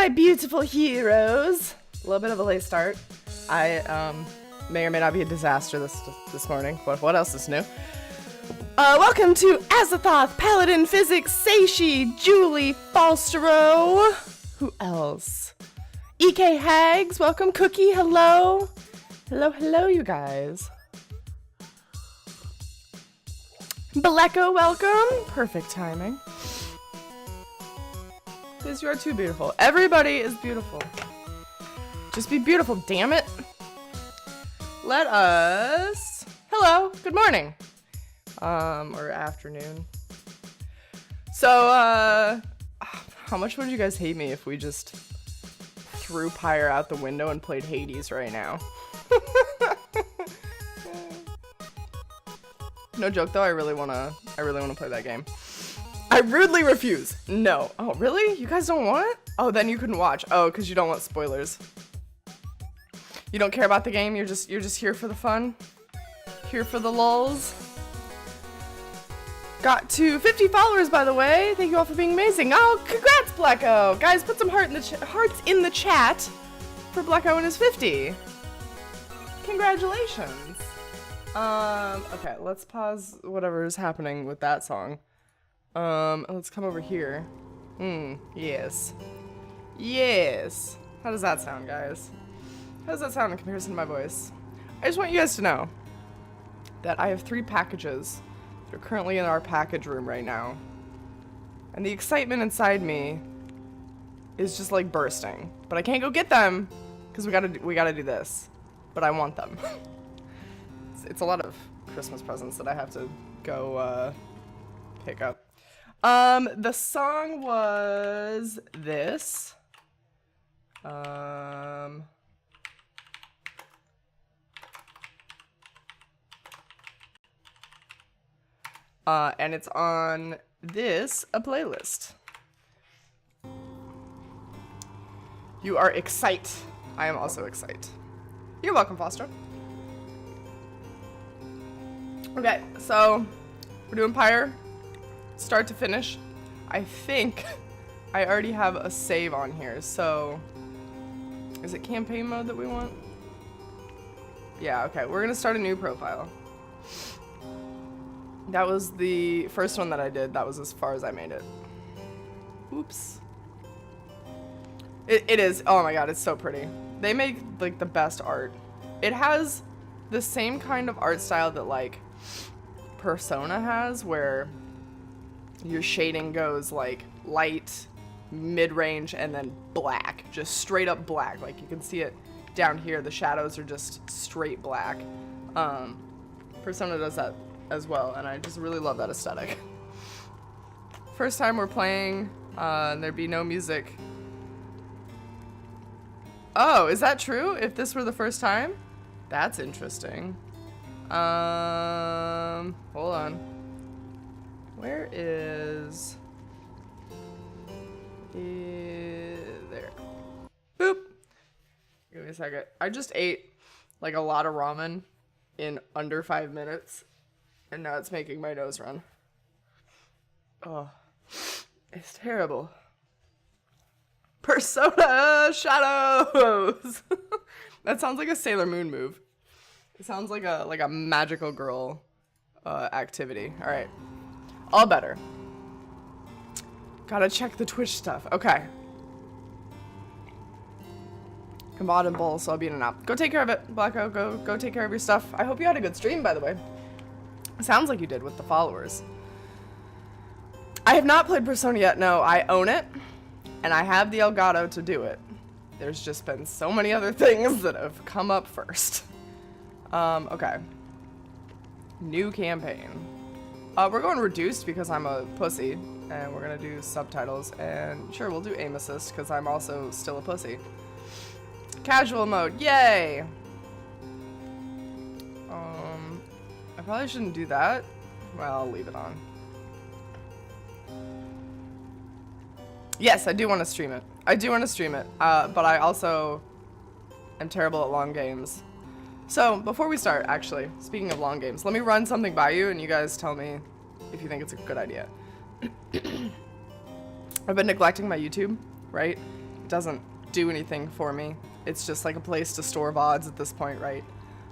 my beautiful heroes. A little bit of a late start. I may or may not be a disaster this morning, but what else is new? Welcome to Azathoth, Paladin, Physics, Seishi, Julie, Falstero. Who else? EK Hags, welcome. Cookie, hello. Hello, you guys. Baleko, welcome. Perfect timing. Because you are too beautiful. Everybody is beautiful. Just be beautiful, damn it. Let us... Hello, good morning. Or afternoon. So, how much would you guys hate me if we just threw Pyre out the window and played Hades right now? No joke though, I really wanna play that game. I rudely refuse. No. Oh, really? You guys don't want it? Oh, then you couldn't watch. Oh, because you don't want spoilers. You don't care about the game, you're just here for the fun? Here for the lulz? Got to 50 followers, by the way. Thank you all for being amazing. Oh, congrats, Blacko! Guys, put some hearts in the chat for Blacko and his 50. Congratulations. Okay, let's pause whatever is happening with that song. Let's come over here. Yes. Yes. How does that sound, guys? How does that sound in comparison to my voice? I just want you guys to know that I have 3 packages that are currently in our package room right now. And the excitement inside me is just like bursting. But I can't go get them because we gotta do this. But I want them. It's a lot of Christmas presents that I have to go pick up. The song was this. And it's on a playlist. You are excite. I am also excite. You're welcome, Foster. Okay, so we're doing Pyre, start to finish. I think I already have a save on here, so is it campaign mode that we want? Yeah, okay, we're gonna start a new profile. That was the first one that I did. That was as far as I made it. Oops. It is, oh my god, it's so pretty. They make like the best art. It has the same kind of art style that like Persona has, where your shading goes like light, mid-range, and then black, just straight up black. Like you can see it down here, the shadows are just straight black. Persona does that as well, and I just really love that aesthetic. First time we're playing, there'd be no music. Oh, is that true? If this were the first time? That's interesting. Hold on. Where is... there. Boop! Give me a second. I just ate like a lot of ramen in under 5 minutes, and now it's making my nose run. Oh, it's terrible. Persona Shadows! That sounds like a Sailor Moon move. It sounds like a magical girl activity. All right, all better. Gotta check the Twitch stuff. Okay. Combot and bowl, so I'll be in and out. Go take care of it, Blacko. Go take care of your stuff. I hope you had a good stream, by the way. Sounds like you did with the followers. I have not played Persona yet. No, I own it, and I have the Elgato to do it. There's just been so many other things that have come up first. Okay. New campaign. We're going reduced because I'm a pussy, and we're gonna do subtitles, and sure, we'll do aim assist because I'm also still a pussy. Casual mode, yay! I probably shouldn't do that. Well, I'll leave it on. Yes, I do want to stream it. But I also am terrible at long games. So, before we start, actually, speaking of long games, let me run something by you and you guys tell me if you think it's a good idea. I've been neglecting my YouTube, right? doesn't do anything for me. It's just like a place to store VODs at this point, right?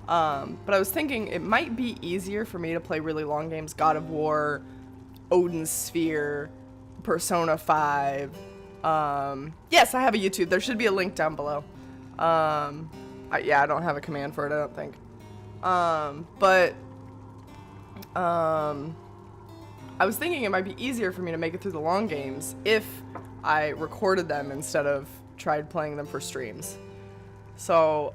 But I was thinking it might be easier for me to play really long games. God of War, Odin's Sphere, Persona 5. Yes, I have a YouTube. There should be a link down below. Yeah, I don't have a command for it, I don't think. I was thinking it might be easier for me to make it through the long games if I recorded them instead of tried playing them for streams. So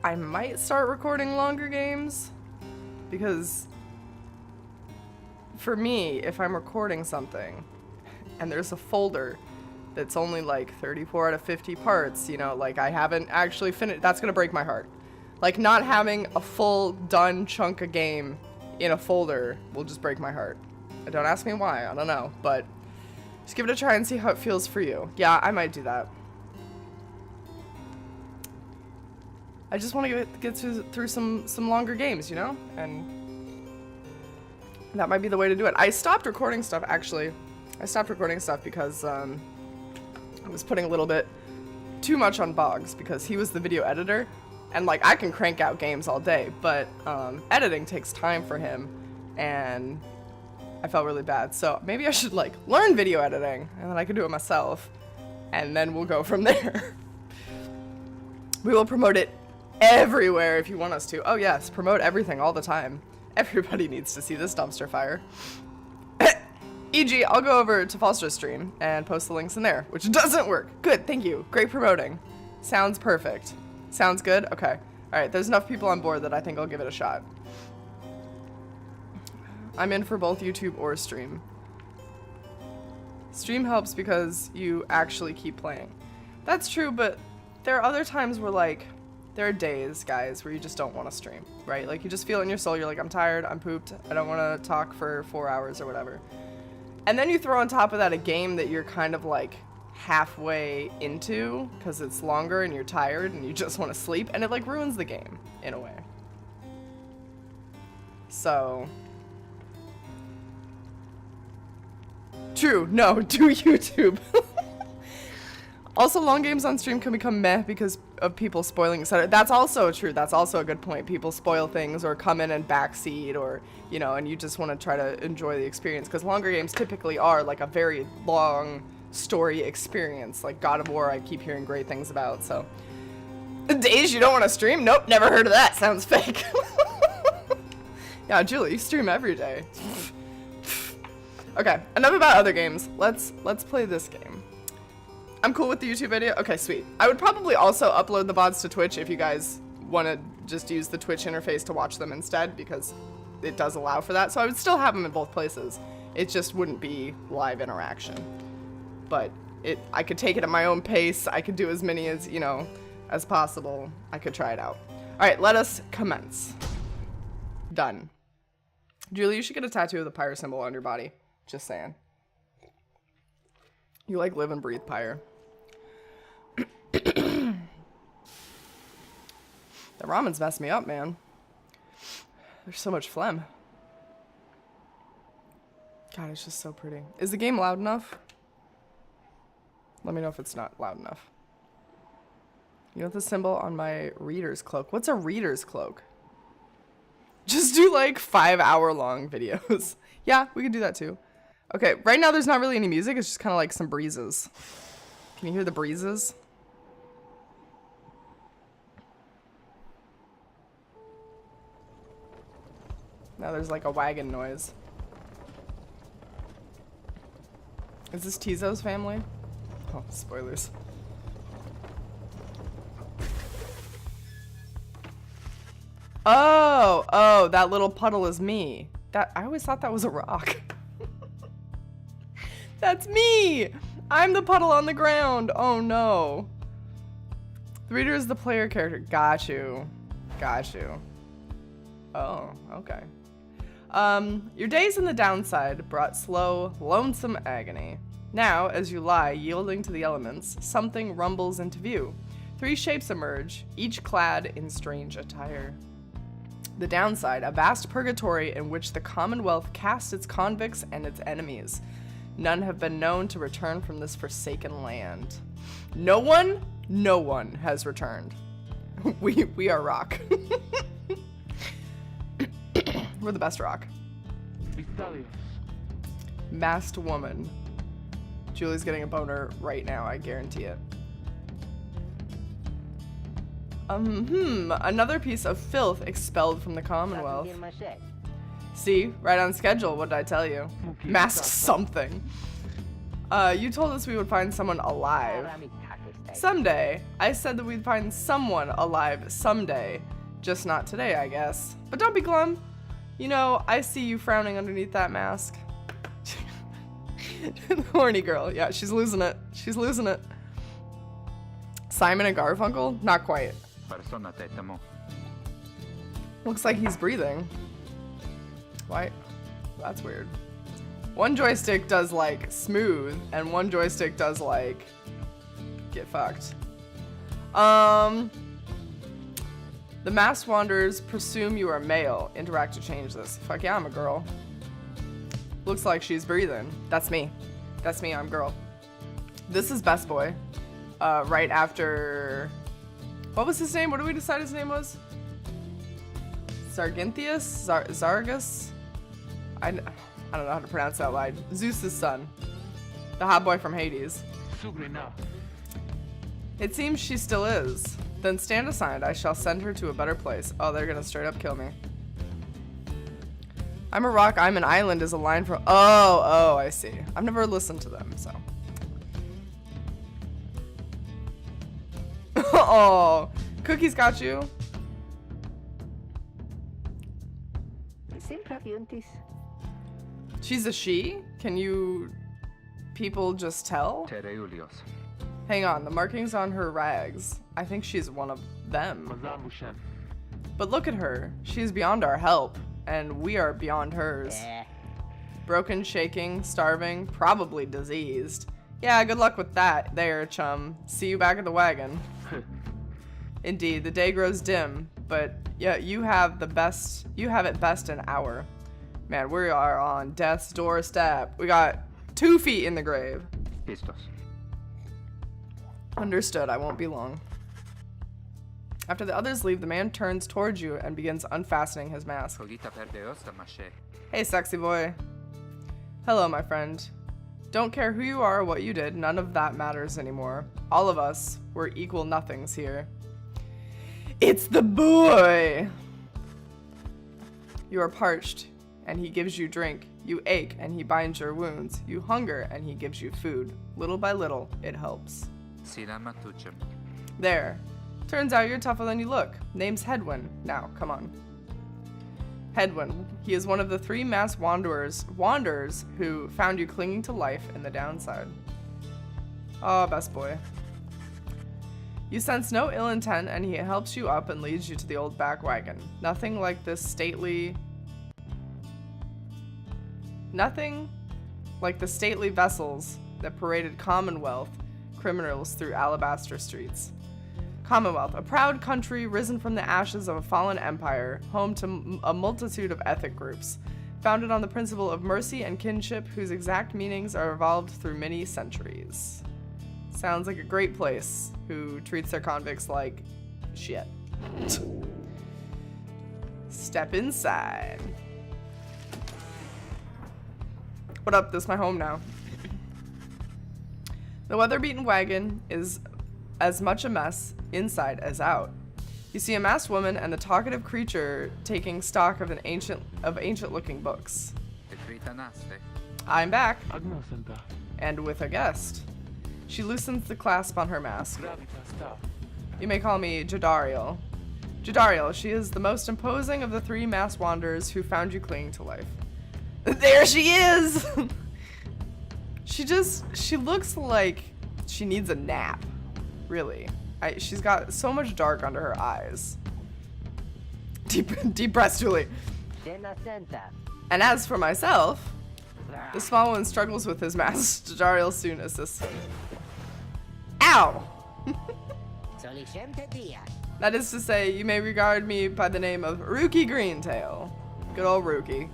I might start recording longer games, because for me, if I'm recording something and there's a folder that's only like 34 out of 50 parts, you know, like I haven't actually finished, that's gonna break my heart. Like, not having a full done chunk of game in a folder will just break my heart. Don't ask me why, I don't know, but just give it a try and see how it feels for you. Yeah, I might do that. I just want to get through some longer games, you know? And that might be the way to do it. I stopped recording stuff, actually. I stopped recording stuff because I was putting a little bit too much on Boggs, because he was the video editor. And, like, I can crank out games all day, but editing takes time for him, and I felt really bad. So maybe I should, like, learn video editing, and then I can do it myself, and then we'll go from there. We will promote it everywhere if you want us to. Oh yes, promote everything all the time. Everybody needs to see this dumpster fire. E.g., I'll go over to Foster's stream and post the links in there, which doesn't work. Good, thank you. Great promoting. Sounds perfect. Sounds good? Okay. Alright, there's enough people on board that I think I'll give it a shot. I'm in for both YouTube or stream. Stream helps because you actually keep playing. That's true, but there are other times where, like, there are days, guys, where you just don't want to stream, right? Like, you just feel it in your soul, you're like, I'm tired, I'm pooped, I don't want to talk for 4 hours or whatever. And then you throw on top of that a game that you're kind of, like, halfway into, because it's longer and you're tired and you just want to sleep, and it, like, ruins the game, in a way. So... True, no, do YouTube. Also, long games on stream can become meh because of people spoiling, etc. That's also true. That's also a good point. People spoil things or come in and backseat, or, you know, and you just want to try to enjoy the experience, because longer games typically are like a very long story experience. Like God of War, I keep hearing great things about, so. Days you don't want to stream? Nope, never heard of that. Sounds fake. Yeah, Julie, you stream every day. Okay, enough about other games. Let's play this game. I'm cool with the YouTube video. Okay, sweet. I would probably also upload the VODs to Twitch if you guys want to just use the Twitch interface to watch them instead, because it does allow for that. So I would still have them in both places. It just wouldn't be live interaction. But I could take it at my own pace. I could do as many as, you know, as possible. I could try it out. All right, let us commence. Done. Julie, you should get a tattoo of the Pyre symbol on your body. Just saying. You like live and breathe Pyre. The ramen's messed me up, man. There's so much phlegm. God, it's just so pretty. Is the game loud enough? Let me know if it's not loud enough. You know the symbol on my reader's cloak? What's a reader's cloak? Just do like 5-hour-long videos. Yeah, we can do that too. Okay, right now there's not really any music. It's just kind of like some breezes. Can you hear the breezes? Now there's like a wagon noise. Is this Tizo's family? Oh, spoilers. Oh, that little puddle is me. I always thought that was a rock. That's me! I'm the puddle on the ground. Oh no. The reader is the player character. Got you. Got you. Oh, okay. Your days in the downside brought slow, lonesome agony. Now, as you lie, yielding to the elements, something rumbles into view. 3 shapes emerge, each clad in strange attire. The downside, a vast purgatory in which the Commonwealth casts its convicts and its enemies. None have been known to return from this forsaken land. No one has returned. We are rock. We're the best rock. Masked woman. Julie's getting a boner right now, I guarantee it. Another piece of filth expelled from the Commonwealth. See, right on schedule, what did I tell you? Mask something. You told us we would find someone alive. Someday. I said that we'd find someone alive someday. Just not today, I guess. But don't be glum. You know, I see you frowning underneath that mask. Horny girl. Yeah, she's losing it. She's losing it. Simon and Garfunkel? Not quite. Looks like he's breathing. Why? That's weird. One joystick does like smooth, and one joystick does like get fucked. The masked wanderers presume you are male. Interact to change this. Fuck yeah, I'm a girl. Looks like she's breathing. That's me. That's me, I'm girl. This is Best Boy. Right after... What was his name? What did we decide his name was? Sargenthius? Zargus? I don't know how to pronounce that line. Zeus's son. The hot boy from Hades. It seems she still is. Then stand aside. I shall send her to a better place. Oh, they're gonna straight up kill me. I'm a rock, I'm an island is a line from... Oh, I see. I've never listened to them, so... Oh, Cookie's got you. She's a she? Can you people just tell? Hang on, the markings on her rags. I think she's one of them. But look at her. She is beyond our help, and we are beyond hers. Broken, shaking, starving, probably diseased. Yeah, good luck with that there, chum. See you back at the wagon. Indeed, the day grows dim, but yeah, you have it best an hour. Man, we are on death's doorstep. We got 2 feet in the grave. Understood, I won't be long. After the others leave, the man turns towards you and begins unfastening his mask. Hey, sexy boy. Hello, my friend. Don't care who you are or what you did, none of that matters anymore. All of us, we're equal nothings here. It's the boy! You are parched, and he gives you drink. You ache, and he binds your wounds. You hunger, and he gives you food. Little by little, it helps. There. Turns out you're tougher than you look. Name's Hedwin. Now, come on. Hedwin. He is one of the 3 masked wanderers who found you clinging to life in the downside. Oh, best boy. You sense no ill intent, and he helps you up and leads you to the old back wagon. Nothing like the stately vessels that paraded Commonwealth criminals through alabaster streets. Commonwealth, a proud country risen from the ashes of a fallen empire, home to a multitude of ethnic groups, founded on the principle of mercy and kinship, whose exact meanings are evolved through many centuries. Sounds like a great place, who treats their convicts like shit. Step inside. What up? This is my home now. The weather-beaten wagon is as much a mess inside as out. You see a masked woman and the talkative creature taking stock of ancient-looking books. I'm back. And with a guest. She loosens the clasp on her mask. You may call me Jadariel. Jadariel, she is the most imposing of the 3 masked wanderers who found you clinging to life. There she is! She looks like she needs a nap. Really. She's got so much dark under her eyes. Deep breaths, Julie. And as for myself, the small one struggles with his mask. Jadariel soon assists him. Ow! That is to say, you may regard me by the name of Rookie Greentail. Good old Rookie.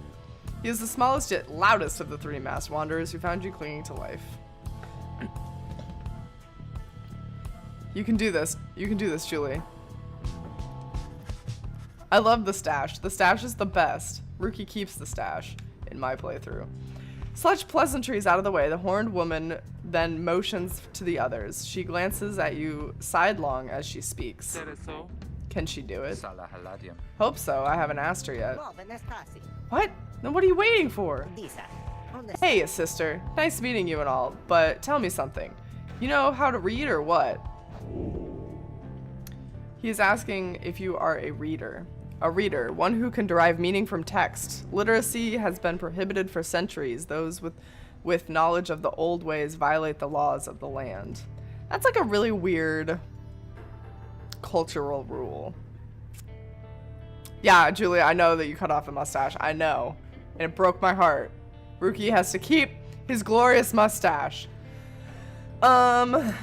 He is the smallest yet loudest of the 3 masked wanderers who found you clinging to life. You can do this. You can do this, Julie. I love the stash. The stash is the best. Rookie keeps the stash in my playthrough. Such pleasantries out of the way, the horned woman then motions to the others. She glances at you sidelong as she speaks. Can she do it? Hope so. I haven't asked her yet. What? Then what are you waiting for? Hey, sister. Nice meeting you and all, but tell me something. You know how to read or what? He is asking if you are a reader. A reader, one who can derive meaning from text. Literacy has been prohibited for centuries. Those with knowledge of the old ways violate the laws of the land. That's like a really weird cultural rule. Yeah, Julia, I know that you cut off a mustache. I know. And it broke my heart. Rookie has to keep his glorious mustache. Admit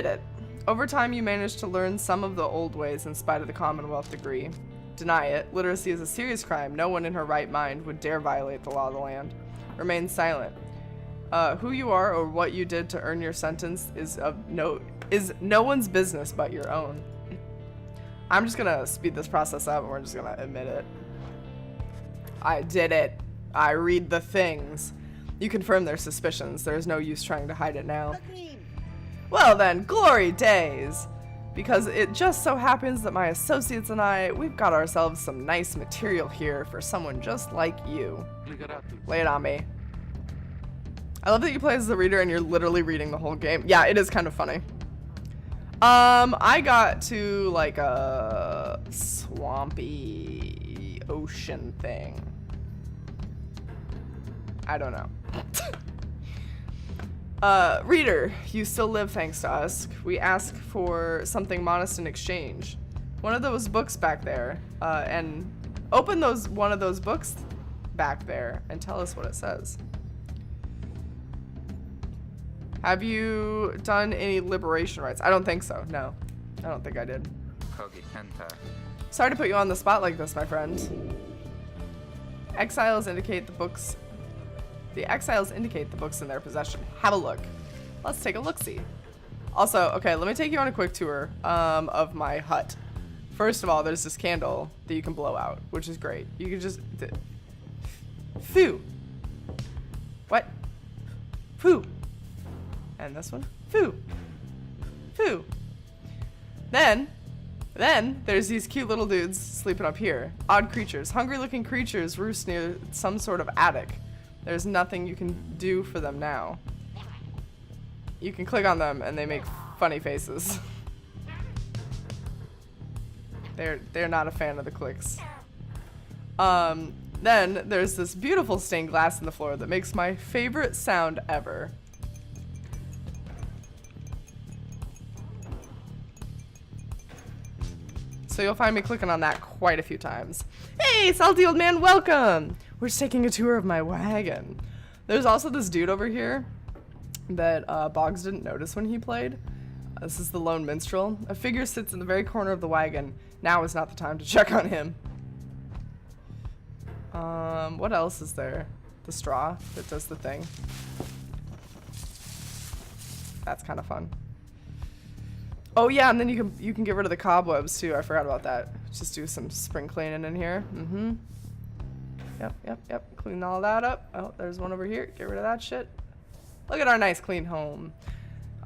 it. Over time, you managed to learn some of the old ways in spite of the Commonwealth degree. Deny it. Literacy is a serious crime. No one in her right mind would dare violate the law of the land. Remain silent. Who you are or what you did to earn your sentence is no one's business but your own. I'm just gonna speed this process up and we're just gonna admit it. I did it. I read the things. You confirm their suspicions. There is no use trying to hide it now. Well then, glory days! Because it just so happens that my associates and we've got ourselves some nice material here for someone just like you. Lay it on me. I love that you play as the reader and you're literally reading the whole game. Yeah, it is kind of funny. I got to like a swampy ocean thing. I don't know. Reader, you still live thanks to us. We ask for something modest in exchange. One of those books back there, and open one of those books back there and tell us what it says. Have you done any liberation rites? I don't think so, no. I don't think I did. Sorry to put you on the spot like this, my friend. Exiles indicate the books. The exiles indicate the books in their possession. Have a look. Let's take a look-see. Also, okay, let me take you on a quick tour of my hut. First of all, there's this candle that you can blow out, which is great. You can just... Phoo. What? Phoo. And this one. Phoo. Phoo. Then there's these cute little dudes sleeping up here. Odd creatures. Hungry-looking creatures roost near some sort of attic. There's nothing you can do for them now. You can click on them and they make funny faces. They're not a fan of the clicks. Then there's this beautiful stained glass in the floor that makes my favorite sound ever. So you'll find me clicking on that quite a few times. Hey, salty old man, welcome! We're just taking a tour of my wagon. There's also this dude over here that Boggs didn't notice when he played. This is the lone minstrel. A figure sits in the very corner of the wagon. Now is not the time to check on him. What else is there? The straw that does the thing. That's kind of fun. Oh yeah, and then you can get rid of the cobwebs too. I forgot about that. Just do some spring cleaning in here. Yep. Clean all that up. Oh, there's one over here. Get rid of that shit. Look at our nice clean home.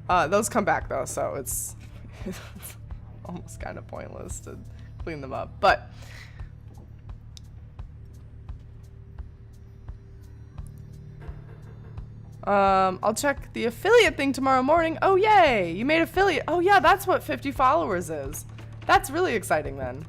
Those come back though, so it's almost kind of pointless to clean them up. But I'll check the affiliate thing tomorrow morning. Oh yay, you made affiliate. Oh yeah, that's what 50 followers is. That's really exciting then.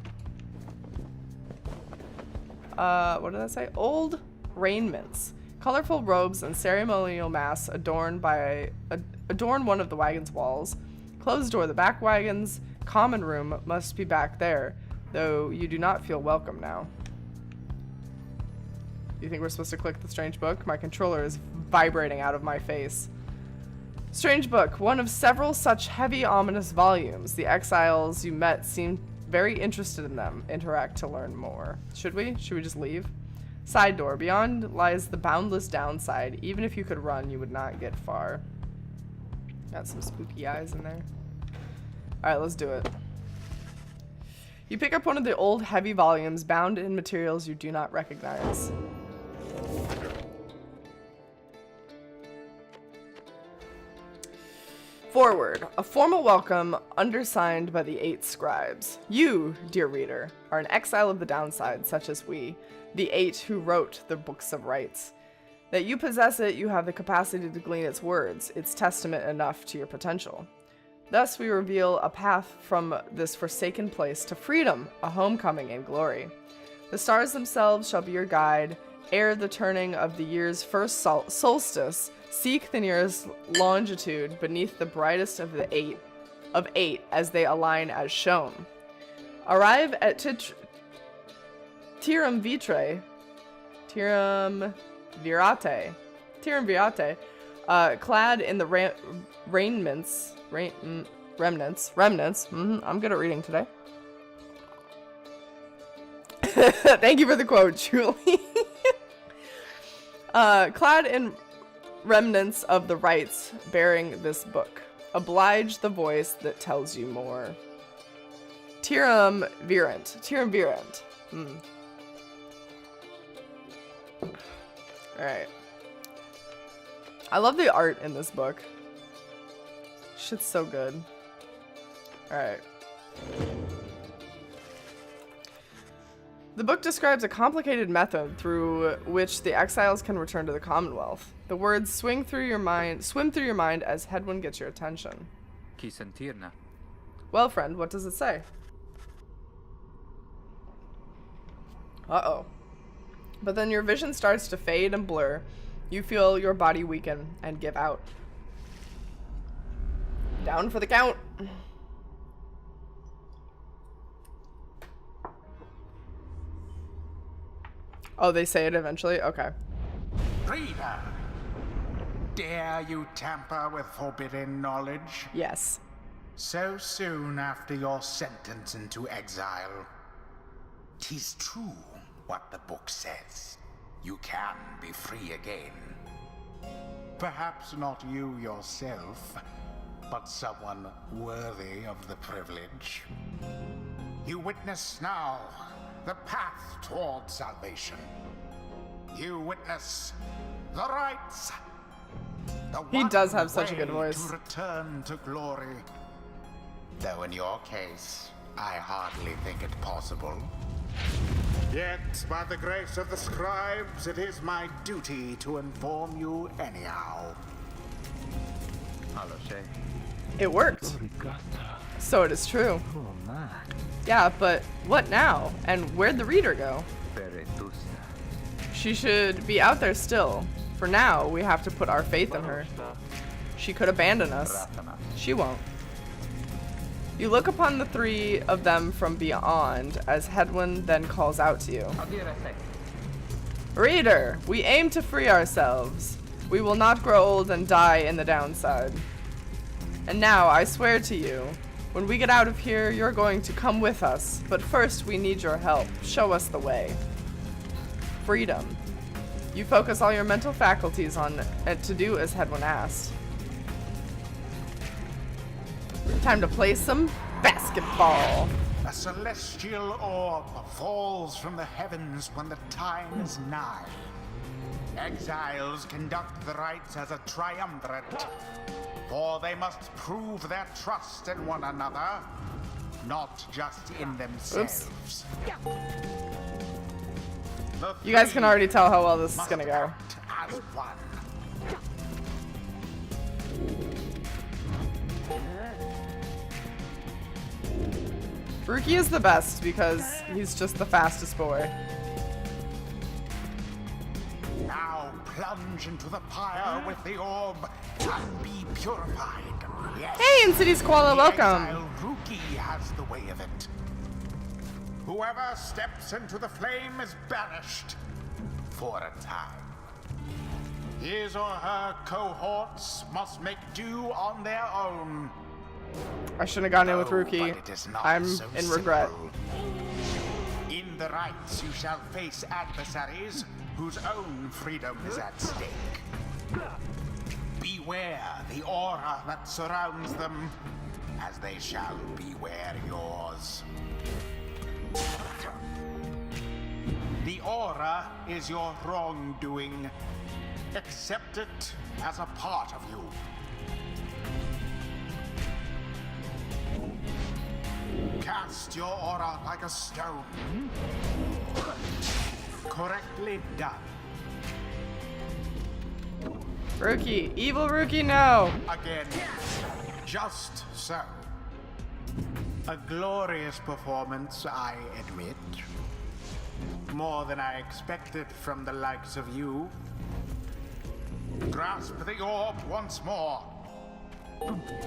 What did I say? Old raiments. Colorful robes and ceremonial masks adorn one of the wagon's walls. Closed door. The back wagon's common room must be back there, though you do not feel welcome now. You think we're supposed to click the strange book? My controller is vibrating out of my face. Strange book. One of several such heavy, ominous volumes. The exiles you met seemed very interested in them. Interact to learn more. Should we? Should we just leave? Side door. Beyond lies the boundless downside. Even if you could run, you would not get far. Got some spooky eyes in there. Alright, let's do it. You pick up one of the old heavy volumes bound in materials you do not recognize. Forward. A formal welcome undersigned by the 8 scribes. You, dear reader, are an exile of the downside, such as we, the 8 who wrote the books of rights. That you possess it, you have the capacity to glean its words, its testament enough to your potential. Thus we reveal a path from this forsaken place to freedom, a homecoming and glory. The stars themselves shall be your guide. Ere the turning of the year's first solstice, seek the nearest longitude beneath the brightest of the eight as they align as shown. Arrive at Tirum Virate, clad in the remnants. I'm good at reading today. Thank you for the quote, Julie. Clad in remnants of the rites bearing this book. Oblige the voice that tells you more. Tirum virant. Alright. I love the art in this book. Shit's so good. Alright. The book describes a complicated method through which the exiles can return to the Commonwealth. The words swim through your mind as Hedwyn gets your attention. Well, friend, what does it say? Uh-oh. But then your vision starts to fade and blur. You feel your body weaken and give out. Down for the count. Oh, they say it eventually? Okay. Reader, dare you tamper with forbidden knowledge? Yes. So soon after your sentence into exile. 'Tis true what the book says. You can be free again. Perhaps not you yourself, but someone worthy of the privilege. You witness now the path toward salvation. You witness the rights. He does have such a good voice. To return to glory. Though in your case, I hardly think it possible. Yet, by the grace of the scribes, it is my duty to inform you anyhow. It worked. So it is true. Yeah, but what now? And where'd the reader go? She should be out there still. For now, we have to put our faith in her. She could abandon us. She won't. You look upon the 3 of them from beyond as Hedwyn then calls out to you. Reader, we aim to free ourselves. We will not grow old and die in the downside. And now, I swear to you, when we get out of here, you're going to come with us. But first, we need your help. Show us the way. Freedom. You focus all your mental faculties on it to do as Hedwyn asked. Time to play some basketball. A celestial orb falls from the heavens when the time is nigh. Exiles conduct the rites as a triumvirate, for they must prove their trust in one another, not just in themselves. You guys can already tell how well this is gonna go. As one. Ruki is the best because he's just the fastest boy. Now plunge into the pyre with the orb and be purified. Yes. Hey, Insidious Koala, welcome. Exile Ruki has the way of it. Whoever steps into the flame is banished for a time. His or her cohorts must make do on their own. I shouldn't have gone in with Ruki. I'm in regret. In the rites, you shall face adversaries whose own freedom is at stake. Beware the aura that surrounds them, as they shall beware yours. The aura is your wrongdoing. Accept it as a part of you. Cast your aura like a stone. Correctly done. Rookie. Evil Rookie, no. Again, just so. A glorious performance, I admit. More than I expected from the likes of you. Grasp the orb once more.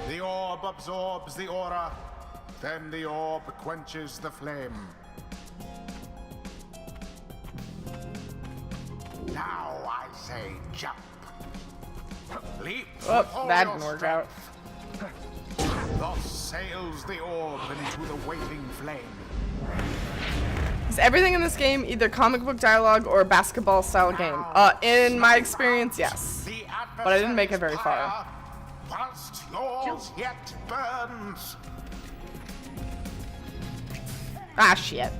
The orb absorbs the aura, then the orb quenches the flame. Now I say jump. Leap. Oh, that didn't work out. Thus sails the orb into the waiting flame. Is everything in this game either comic book dialogue or a basketball style game? In my experience, yes. But I didn't make it very far. Whilst yours yet burns. Ah, shit.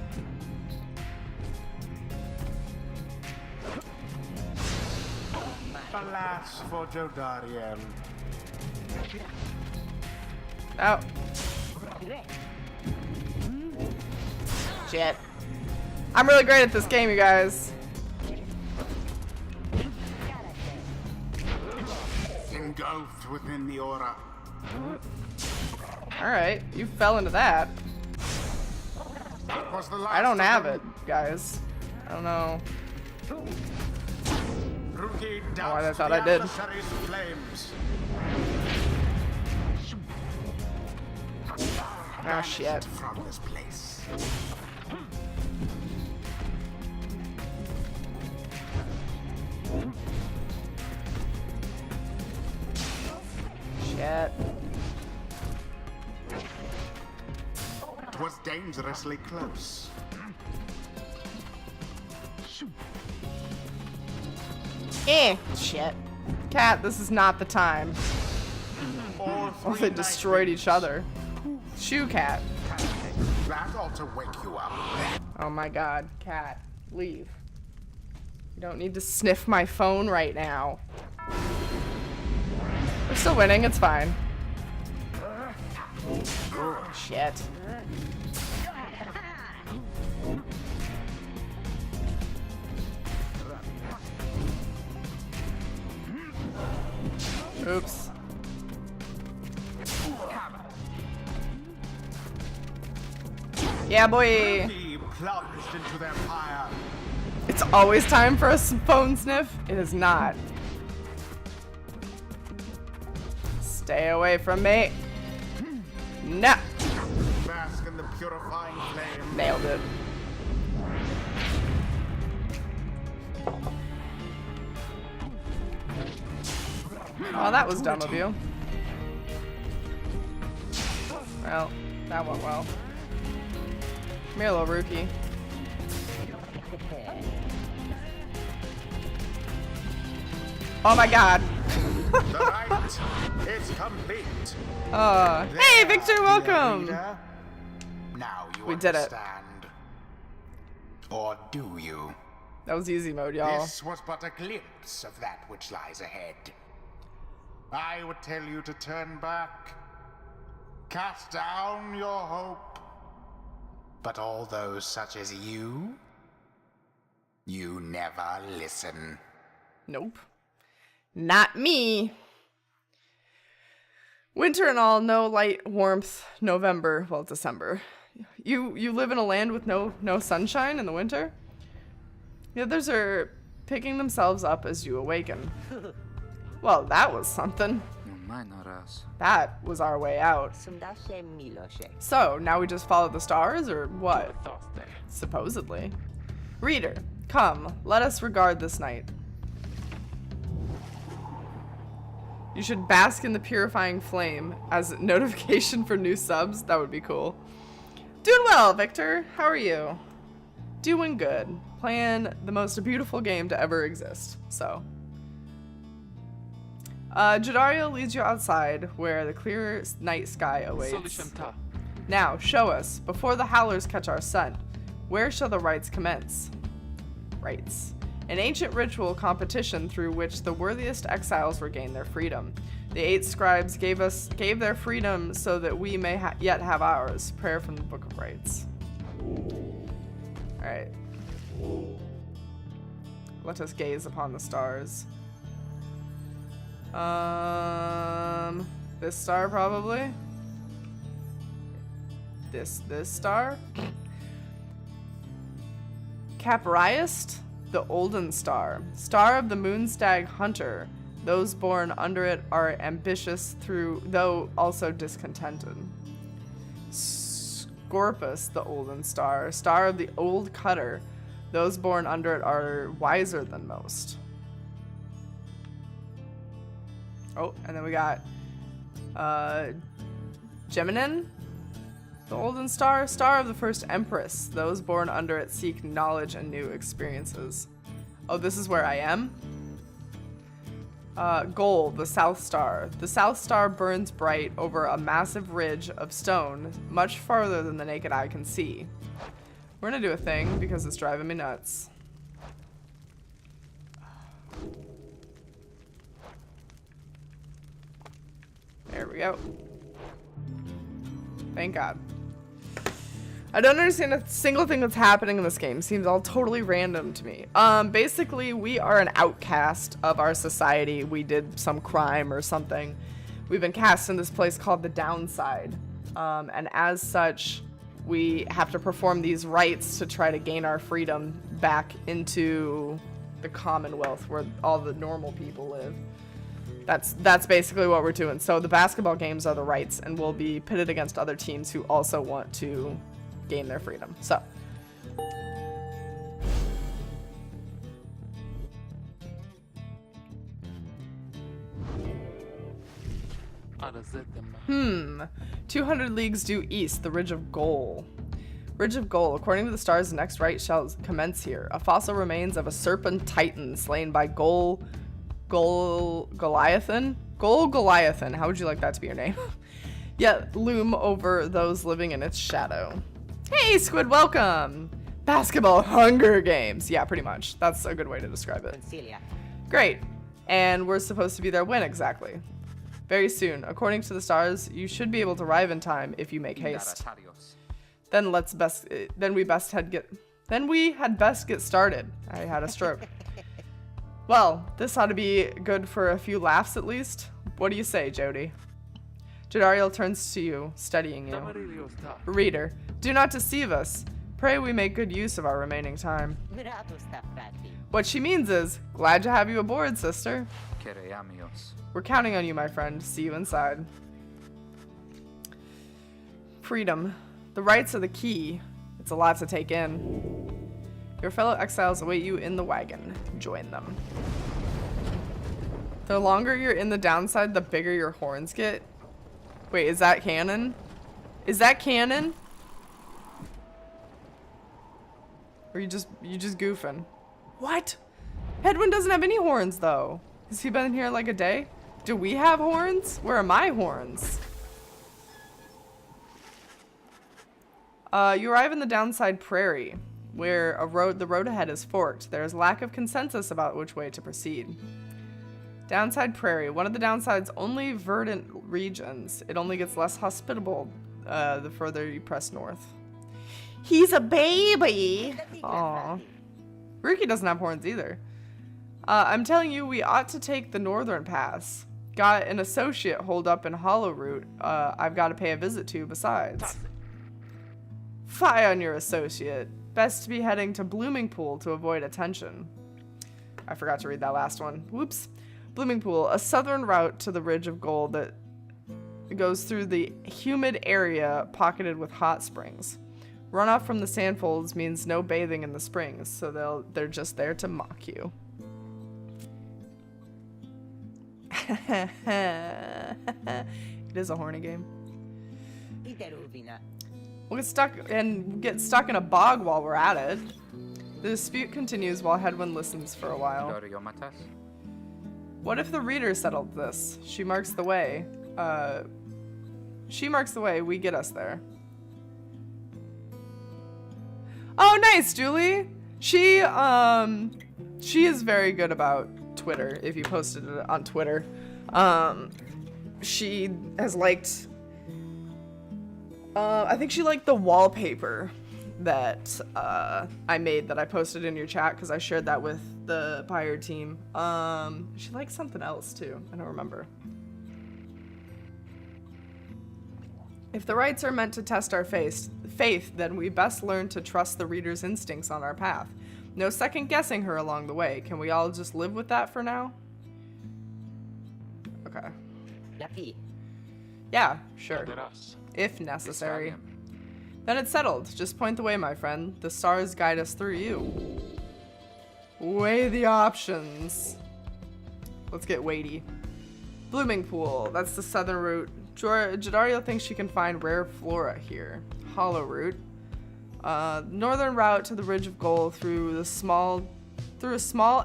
Alas for Jodariel. Oh. Shit. I'm really great at this game, you guys. Engulfed within the aura. Alright, you fell into that. It was the last I don't of have them. it, guys. I don't know. Rookie Oh, I doused thought the I did. adversary's flames. Ah, shit. From this place. Shit. It was dangerously close. Shit. Cat, this is not the time. All Oh, three they destroyed knights each other. Shoe Cat. that ought to wake you up. Oh my god, Cat, leave. You don't need to sniff my phone right now. We're still winning, it's fine. Shit. Oops. Yeah, boy. He plunged into their fire. It's always time for a phone sniff. It is not. Stay away from me. No. Bask in the purifying flame. Nailed it. Oh, that was dumb of you. Well, that went well. Come here, little rookie. Oh my god. The night is complete. Hey, Victor, welcome. Leader. Now you We did it. understand. Or do you? That was easy mode, y'all. This was but a glimpse of that which lies ahead. I would tell you to turn back, cast down your hope. But all those such as you never listen. Nope. Not me. Winter and all, no light, warmth, November, well, December. You live in a land with no sunshine in the winter? The others are picking themselves up as you awaken. Well, that was something. That was our way out. So, now we just follow the stars, or what? Supposedly. Reader, come, let us regard this night. You should bask in the purifying flame as a notification for new subs. That would be cool. Doing well, Victor. How are you? Doing good. Playing the most beautiful game to ever exist. So. Jadario leads you outside, where the clear night sky awaits. Now, show us, before the howlers catch our scent, where shall the rites commence? Rites. An ancient ritual competition through which the worthiest exiles regain their freedom. The 8 scribes gave their freedom so that we may yet have ours. Prayer from the Book of Rites. Alright. Let us gaze upon the stars. This star probably? This star? Capriest, the Olden Star. Star of the Moonstag Hunter. Those born under it are ambitious though also discontented. Scorpus, the Olden Star. Star of the Old Cutter. Those born under it are wiser than most. Oh, and then we got Geminin, the Olden Star. Star of the First Empress. Those born under it seek knowledge and new experiences. Oh, this is where I am? Goal, the South Star. The South Star burns bright over a massive ridge of stone, much farther than the naked eye can see. We're gonna do a thing because it's driving me nuts. There we go. Thank God. I don't understand a single thing that's happening in this game. Seems all totally random to me. Basically, we are an outcast of our society. We did some crime or something. We've been cast in this place called the Downside. And as such, we have to perform these rites to try to gain our freedom back into the Commonwealth where all the normal people live. That's basically what we're doing. So the basketball games are the rights, and we'll be pitted against other teams who also want to gain their freedom. So Hmm. 200 leagues due east, the Ridge of Goal. Ridge of Goal. According to the stars, the next rite shall commence here. A fossil remains of a serpent titan slain by Goliathan? Goliathan. How would you like that to be your name? Yet loom over those living in its shadow. Hey, Squid, welcome! Basketball Hunger Games. Yeah, pretty much. That's a good way to describe it. Great. And we're supposed to be there when exactly? Very soon. According to the stars, you should be able to arrive in time if you make haste. Then we had best get started. I had a stroke. Well, this ought to be good for a few laughs at least. What do you say, Jody? Jadariel turns to you, studying you. Reader, do not deceive us. Pray we make good use of our remaining time. What she means is, glad to have you aboard, sister. We're counting on you, my friend. See you inside. Freedom. The rights are the key. It's a lot to take in. Your fellow exiles await you in the wagon. Join them. The longer you're in the Downside, the bigger your horns get. Wait, is that canon? Is that canon? Or you just goofing? What? Hedwin doesn't have any horns though. Has he been here like a day? Do we have horns? Where are my horns? You arrive in the Downside Prairie, where the road ahead is forked. There is lack of consensus about which way to proceed. Downside Prairie, one of the Downside's only verdant regions. It only gets less hospitable the further you press north. He's a baby! Aww. Ruki doesn't have horns either. I'm telling you, we ought to take the northern pass. Got an associate holed up in Hollow Root I've got to pay a visit to besides. Fie on your associate. Best to be heading to Blooming Pool to avoid attention. I forgot to read that last one. Whoops. Blooming Pool, a southern route to the Ridge of Gold that goes through the humid area pocketed with hot springs. Runoff from the sandfolds means no bathing in the springs, so they're just there to mock you. It is a horny game. We'll get stuck in a bog while we're at it. The dispute continues while Hedwin listens for a while. What if the reader settled this? She marks the way. She marks the way. We get us there. Oh, nice, Julie. She is very good about Twitter. If you posted it on Twitter, she has liked. I think she liked the wallpaper that I made that I posted in your chat because I shared that with the Pyre team. She liked something else too. I don't remember. If the rites are meant to test our faith, then we best learn to trust the reader's instincts on our path. No second guessing her along the way. Can we all just live with that for now? Okay. Yeah, sure. If necessary. Then it's settled. Just point the way, my friend. The stars guide us through you. Weigh the options. Let's get weighty. Blooming Pool. That's the southern route. Jadario thinks she can find rare flora here. Hollow route. Northern route to the Ridge of Gold through a small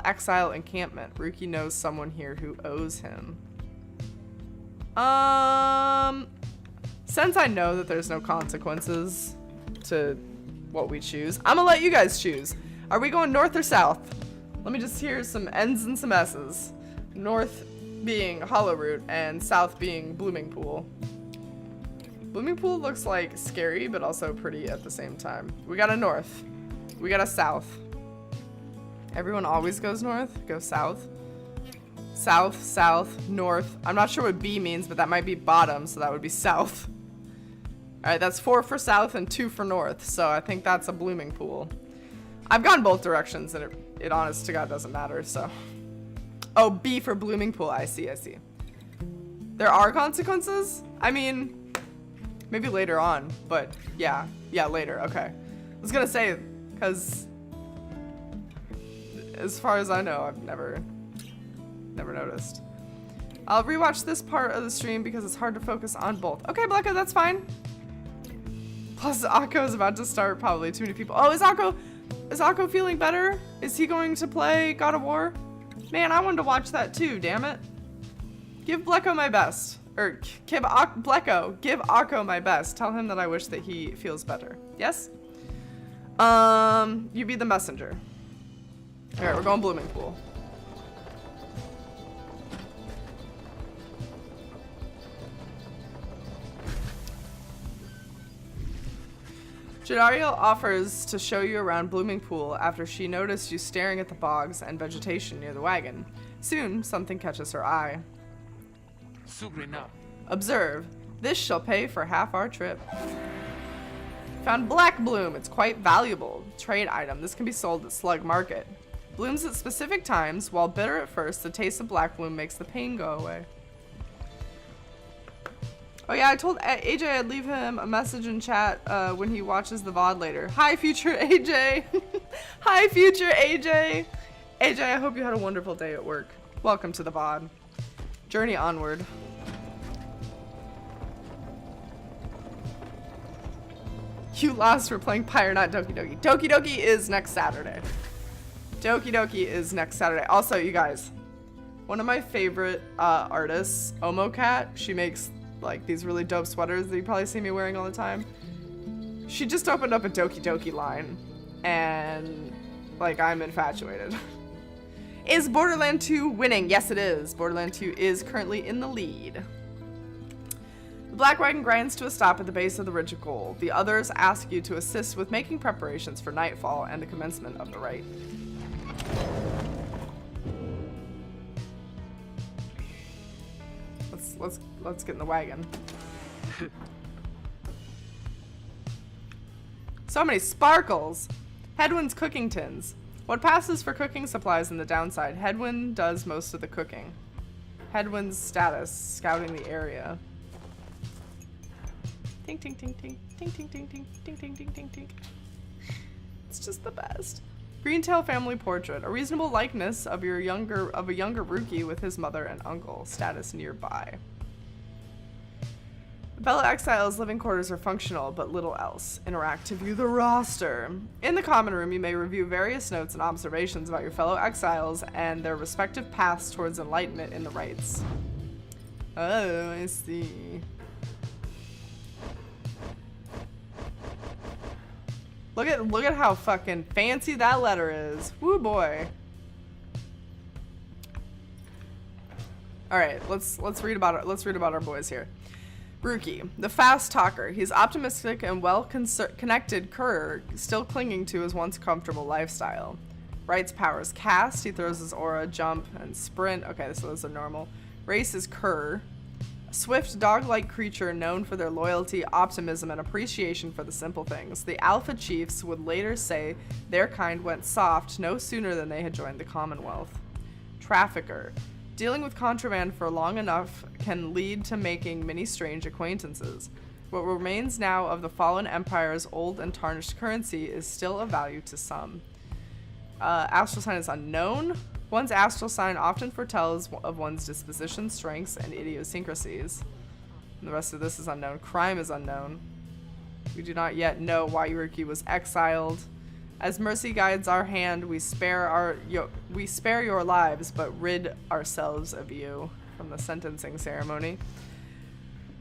exile encampment. Ruki knows someone here who owes him. Since I know that there's no consequences to what we choose, I'm gonna let you guys choose. Are we going north or south? Let me just hear some N's and some S's. North being Hollow Root and south being Blooming Pool. Blooming Pool looks like scary, but also pretty at the same time. We got a north. We got a south. Everyone always goes north. Go south. South, south, north. I'm not sure what B means, but that might be bottom, so that would be south. Alright, that's 4 for south and 2 for north, so I think that's a Blooming Pool. I've gone both directions, and it honest to God doesn't matter, so. Oh, B for Blooming Pool. I see, I see. There are consequences? I mean, maybe later on, but yeah, later, okay. I was gonna say, because as far as I know, I've never noticed. I'll rewatch this part of the stream because it's hard to focus on both. Okay, Blecca, that's fine. Plus, Akko is about to start, probably too many people. Oh, is Akko feeling better? Is he going to play God of War? Man, I wanted to watch that too, damn it. Give Blecco my best. Or, give Akko my best. Tell him that I wish that he feels better. Yes? You be the messenger. Alright, we're going Blooming Pool. Jadario offers to show you around Blooming Pool after she noticed you staring at the bogs and vegetation near the wagon. Soon, something catches her eye. Observe. This shall pay for half our trip. Found black bloom. It's quite valuable. Trade item. This can be sold at Slug Market. Blooms at specific times. While bitter at first, the taste of black bloom makes the pain go away. Oh yeah, I told AJ I'd leave him a message in chat when he watches the VOD later. Hi, future AJ. Hi, future AJ. AJ, I hope you had a wonderful day at work. Welcome to the VOD. Journey onward. You lost for playing Pyre, not Doki Doki. Doki Doki is next Saturday. Doki Doki is next Saturday. Also, you guys, one of my favorite artists, Omocat, she makes like these really dope sweaters that you probably see me wearing all the time. She just opened up a Doki Doki line, and like I'm infatuated. Is Borderland 2 winning? Yes, it is. Borderland 2 is currently in the lead. The black wagon grinds to a stop at the base of the Ridge of Gold. The others ask you to assist with making preparations for nightfall and the commencement of the rite. Let's get in the wagon. So many sparkles! Headwind's cooking tins. What passes for cooking supplies in the downside? Headwind does most of the cooking. Headwind's status, scouting the area. Ting ting ting ting ting ting ting ting ting ting ting ting ting. It's just the best. Greentail family portrait. A reasonable likeness of a younger Rookie with his mother and uncle. Status nearby. Fellow exiles' living quarters are functional, but little else. Interact to view the roster. In the common room, you may review various notes and observations about your fellow exiles and their respective paths towards enlightenment in the rites. Oh, I see. Look at how fucking fancy that letter is. Woo boy. All right, let's read about our boys here. Ruki, the fast talker. He's optimistic and well-connected Kerr, still clinging to his once comfortable lifestyle. Wright's powers cast. He throws his aura, jump, and sprint. Okay, so those are normal. Race is Kerr. A swift, dog-like creature known for their loyalty, optimism, and appreciation for the simple things. The Alpha Chiefs would later say their kind went soft no sooner than they had joined the Commonwealth. Trafficker. Dealing with contraband for long enough can lead to making many strange acquaintances. What remains now of the fallen empire's old and tarnished currency is still of value to some. Astral sign is unknown. One's astral sign often foretells of one's disposition, strengths, and idiosyncrasies. And the rest of this is unknown. Crime is unknown. We do not yet know why Yuruki was exiled. As mercy guides our hand, we spare your lives, but rid ourselves of you. From the sentencing ceremony.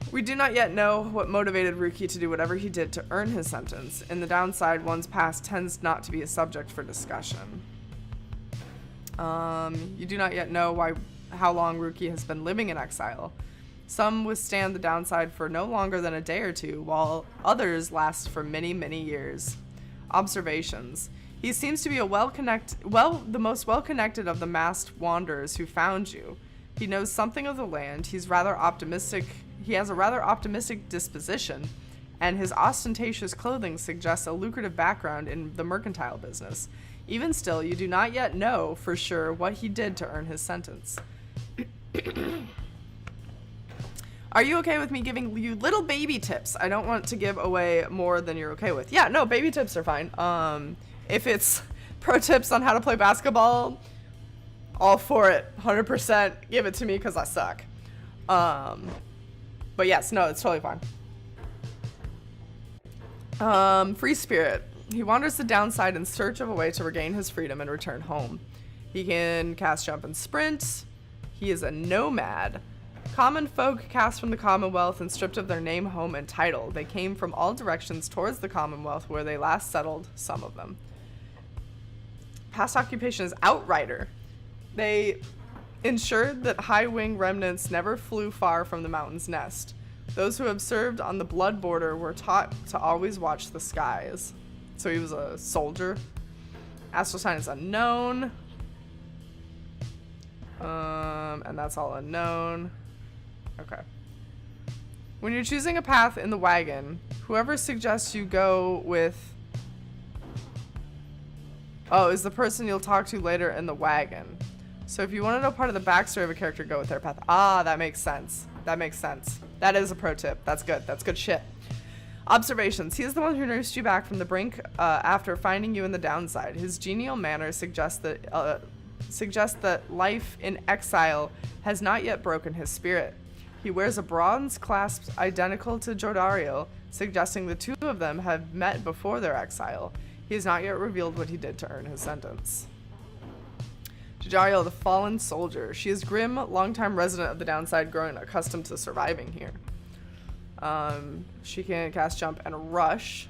We do not yet know what motivated Ruki to do whatever he did to earn his sentence. In the downside, one's past tends not to be a subject for discussion. You do not yet know how long Ruki has been living in exile. Some withstand the downside for no longer than a day or two, while others last for many, many years. Observations. He seems to be the most well-connected of the masked wanderers who found you. He knows something of the land. He has a rather optimistic disposition, and his ostentatious clothing suggests a lucrative background in the mercantile business. Even still, you do not yet know for sure what he did to earn his sentence. Are you okay with me giving you little baby tips? I don't want to give away more than you're okay with. Yeah, no, baby tips are fine. If it's pro tips on how to play basketball, all for it. 100% give it to me because I suck. But yes, no, it's totally fine. Free spirit. He wanders the downside in search of a way to regain his freedom and return home. He can cast, jump, and sprint. He is a nomad. Common folk cast from the Commonwealth and stripped of their name, home, and title. They came from all directions towards the Commonwealth where they last settled, some of them. Past occupation is outrider. They ensured that high-wing remnants never flew far from the mountain's nest. Those who have served on the blood border were taught to always watch the skies. So he was a soldier. Astral sign is unknown. And that's all unknown. Okay. When you're choosing a path in the wagon, whoever suggests you go with... Oh, is the person you'll talk to later in the wagon. So if you want to know part of the backstory of a character, go with their path. Ah, that makes sense. That makes sense. That is a pro tip. That's good. That's good shit. Observations. He is the one who nursed you back from the brink after finding you in the downside. His genial manner suggests that life in exile has not yet broken his spirit. He wears a bronze clasp identical to Jodariel, suggesting the two of them have met before their exile. He has not yet revealed what he did to earn his sentence. Jodariel, the fallen soldier. She is grim, longtime resident of the downside, growing accustomed to surviving here. She can cast, jump, and rush.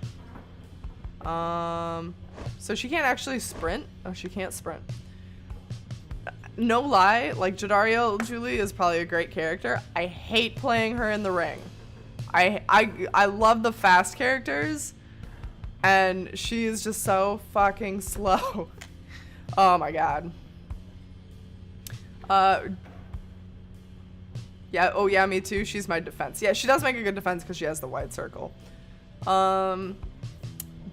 So she can't actually sprint. Oh, she can't sprint. No lie, like Jodariel Julie is probably a great character. I hate playing her in the ring. I love the fast characters, and she is just so fucking slow. Oh my god. Yeah, oh yeah, me too. She's my defense. Yeah, she does make a good defense because she has the wide circle.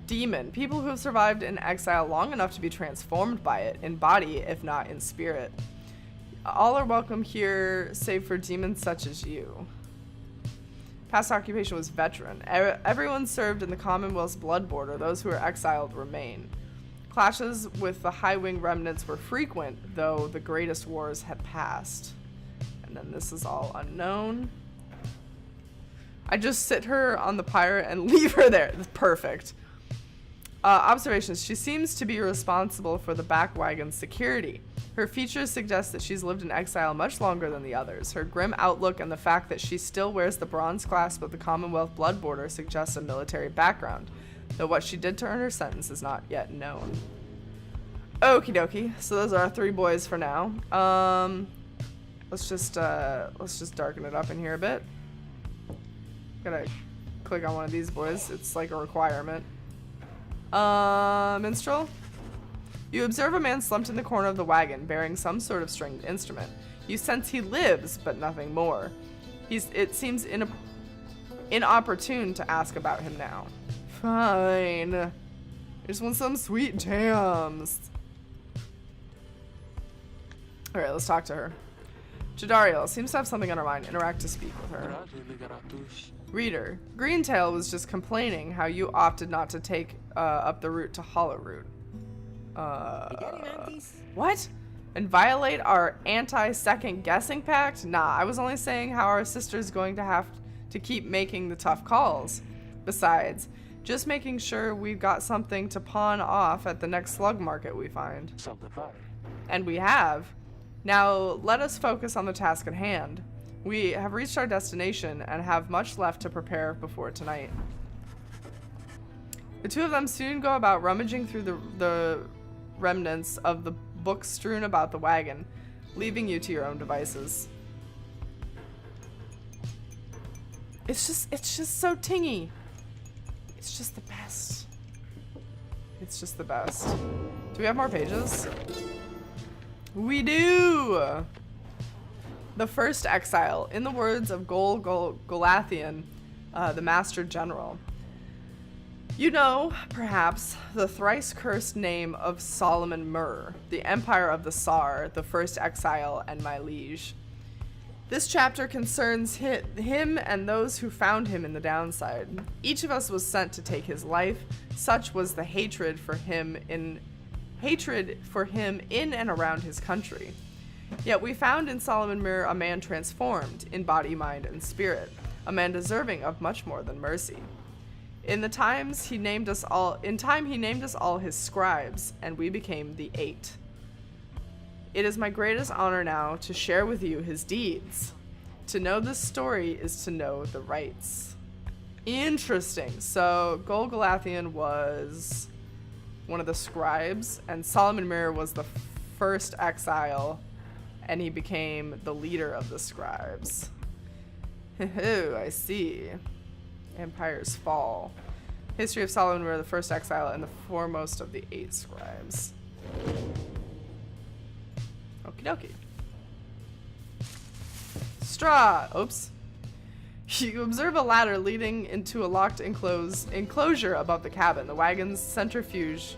Demon. People who have survived in exile long enough to be transformed by it, in body, if not in spirit. All are welcome here, save for demons such as you. Past occupation was veteran. Everyone served in the Commonwealth's blood border. Those who are exiled remain. Clashes with the high-wing remnants were frequent, though the greatest wars had passed. And then this is all unknown. I just sit her on the pyre and leave her there. Perfect. Observations. She seems to be responsible for the back wagon's security. Her features suggest that she's lived in exile much longer than the others. Her grim outlook and the fact that she still wears the bronze clasp of the Commonwealth blood border suggests a military background, though what she did to earn her sentence is not yet known. Okie dokie. So those are our 3 boys for now. Let's just darken it up in here a bit. Gotta click on one of these boys. It's like a requirement. Minstrel? You observe a man slumped in the corner of the wagon, bearing some sort of stringed instrument. You sense he lives, but nothing more. It seems inopportune to ask about him now. Fine. I just want some sweet jams. Alright, let's talk to her. Jadariel seems to have something on her mind. Interact to speak with her. Reader, Greentail was just complaining how you opted not to take up the route to Hollowroot. What? And violate our anti-second guessing pact? Nah, I was only saying how our sister's going to have to keep making the tough calls. Besides, just making sure we've got something to pawn off at the next slug market we find. And we have. Now, let us focus on the task at hand. We have reached our destination and have much left to prepare before tonight. The 2 of them soon go about rummaging through the remnants of the books strewn about the wagon, leaving you to your own devices. It's just so tingy. It's just the best. It's just the best. Do we have more pages? We do! The first exile, in the words of Golathian, the Master General. You know, perhaps, the thrice-cursed name of Solomon Murr, the Empire of the Tsar, the first exile, and my liege. This chapter concerns him and those who found him in the downside. Each of us was sent to take his life. Such was the hatred for him in and around his country. Yet we found in Solomon Murr a man transformed in body, mind, and spirit, a man deserving of much more than mercy. In time he named us all his scribes, and we became the 8. It is my greatest honor now to share with you his deeds. To know this story is to know the rights. Interesting. So Golgolathian was one of the scribes, and Solomon Murr was the first exile, and he became the leader of the scribes. Oh, I see. Empire's fall. History of Solomon Murr, the first exile, and the foremost of the 8 scribes. Okie dokie. Straw. Oops. You observe a ladder leading into a locked enclosure above the cabin. The wagon's centrifuge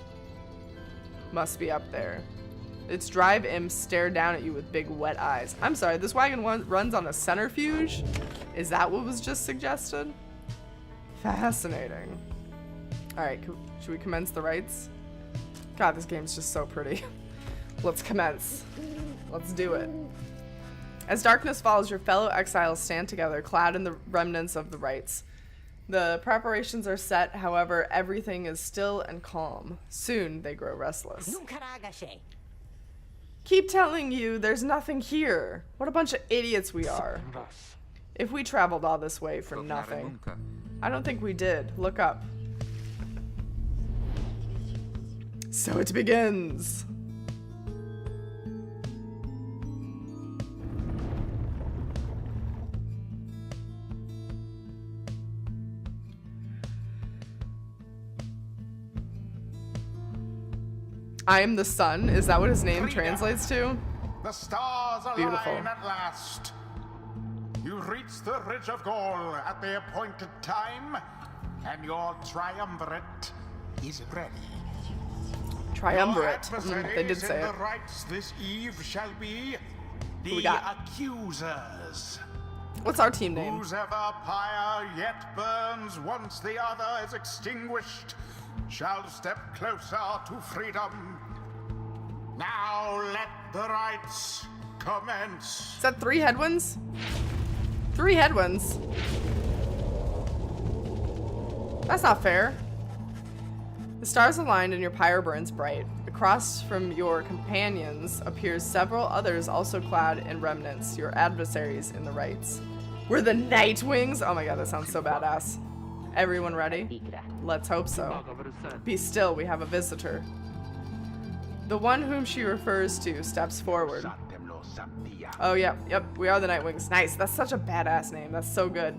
must be up there. Its drive imps stare down at you with big wet eyes. I'm sorry, this wagon runs on a centrifuge? Is that what was just suggested? Fascinating. Alright, should we commence the rites? God, this game's just so pretty. Let's commence. Let's do it. As darkness falls, your fellow exiles stand together, clad in the remnants of the rites. The preparations are set, however, everything is still and calm. Soon, they grow restless. Keep telling you there's nothing here. What a bunch of idiots we are. If we traveled all this way for nothing. I don't think we did. Look up. So it begins. I am the sun. Is that what his name translates to? The stars align Beautiful. at last. You reach the Ridge of Goal at the appointed time, and your triumvirate is ready. Triumvirate. They did Adversaries say in it. the rites this eve shall be Who we the got? accusers. What's our team name? Whose ever pyre yet burns once the other is extinguished shall step closer to freedom. Now let the rites commence. Is that 3 headwinds? 3 headwinds. That's not fair. The stars aligned and your pyre burns bright. Across from your companions appears several others also clad in remnants, your adversaries in the rights. We're the Nightwings? Oh my god, that sounds so badass. Everyone ready? Let's hope so. Be still, we have a visitor. The one whom she refers to steps forward. Oh, yep, we are the Nightwings. Nice, that's such a badass name. That's so good.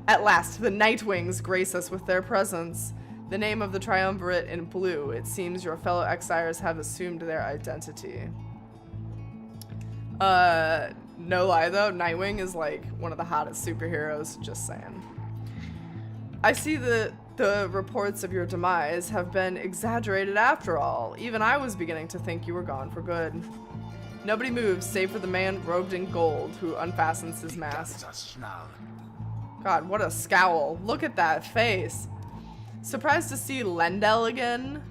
At last, the Nightwings grace us with their presence. The name of the triumvirate in blue. It seems your fellow exiles have assumed their identity. No lie though, Nightwing is like one of the hottest superheroes, just saying. I see the reports of your demise have been exaggerated after all. Even I was beginning to think you were gone for good. Nobody moves save for the man robed in gold who unfastens his mask. God, what a scowl. Look at that face. Surprised to see Lendel again?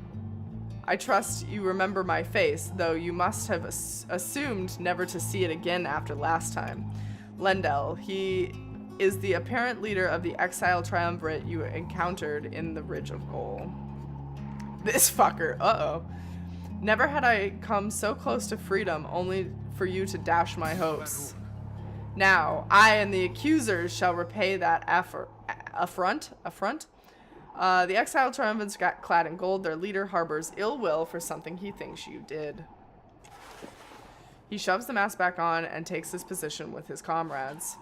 I trust you remember my face, though you must have assumed never to see it again after last time. Lendel, he is the apparent leader of the exile triumvirate you encountered in the Ridge of Gold. This fucker, uh-oh. Never had I come so close to freedom, only for you to dash my hopes. Now, I and the accusers shall repay that affront? The exile triumphants got clad in gold. Their leader harbors ill will for something he thinks you did. He shoves the mask back on and takes his position with his comrades.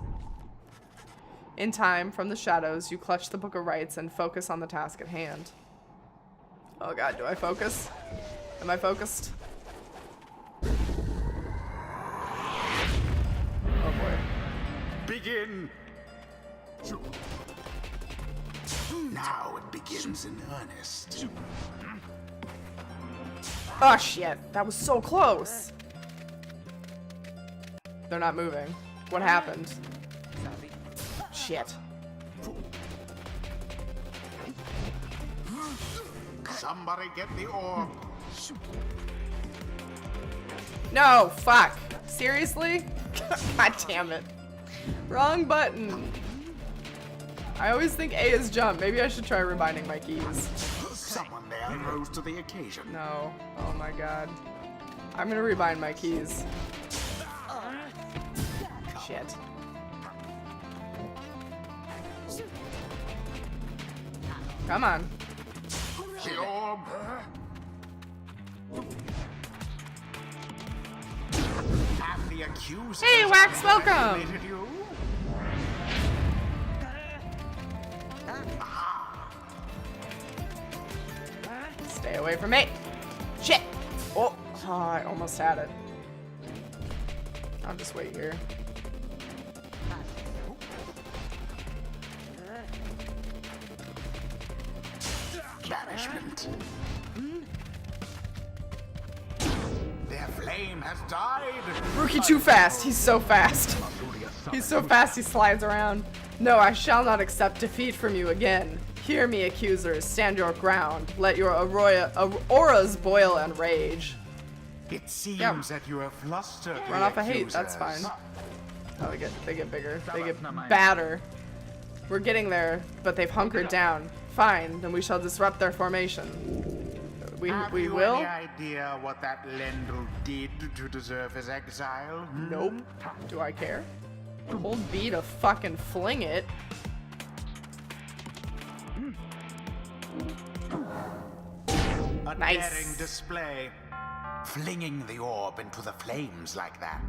In time, from the shadows, you clutch the Book of Rights and focus on the task at hand. Oh god, do I focus? Am I focused? Oh boy. Begin! Now it begins in earnest. Oh shit, that was so close. They're not moving. What happened? Shit. Somebody get the orb. No, fuck. Seriously? God damn it. Wrong button. I always think A is jump. Maybe I should try rebinding my keys. Someone there rose to the occasion. No. Oh my god. I'm gonna rebind my keys. Shit. Come on. The orb. Have the accusers Hey, Wax, welcome! manipulated you? Stay away from me. Shit. Oh, I almost had it. I'll just wait here. Banishment. Their flame has died. Rookie too fast. He's so fast. He's so fast he slides around. No, I shall not accept defeat from you again. Hear me, accusers. Stand your ground. Let your auras boil and rage. It seems that you have flustered Run the off of hate. That's accusers. fine. Oh, they get bigger. They get badder. We're getting there, but they've hunkered down. Fine, then we shall disrupt their formation. We Have will? any idea what that Lendl did to deserve his exile? Nope. Do I care? Hold B to fucking fling it. A Nice. daring display. Flinging the orb into the flames like that.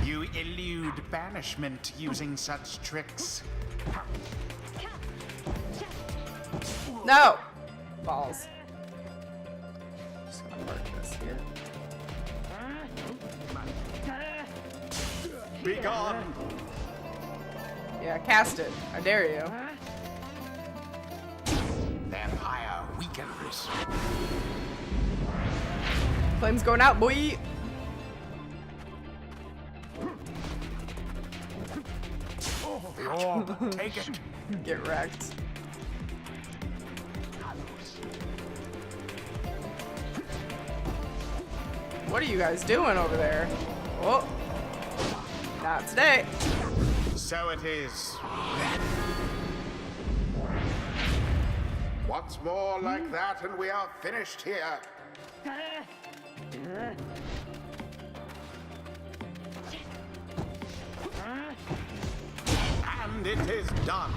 You elude banishment using such tricks. No! Balls. Just gonna mark this here. Be gone! Yeah, cast it. I dare you. Their pyre weakens. Flames going out, boy! The orb, take it. Get wrecked. What are you guys doing over there? Oh. Not today. So it is. Once more like that, and we are finished here. And it is done.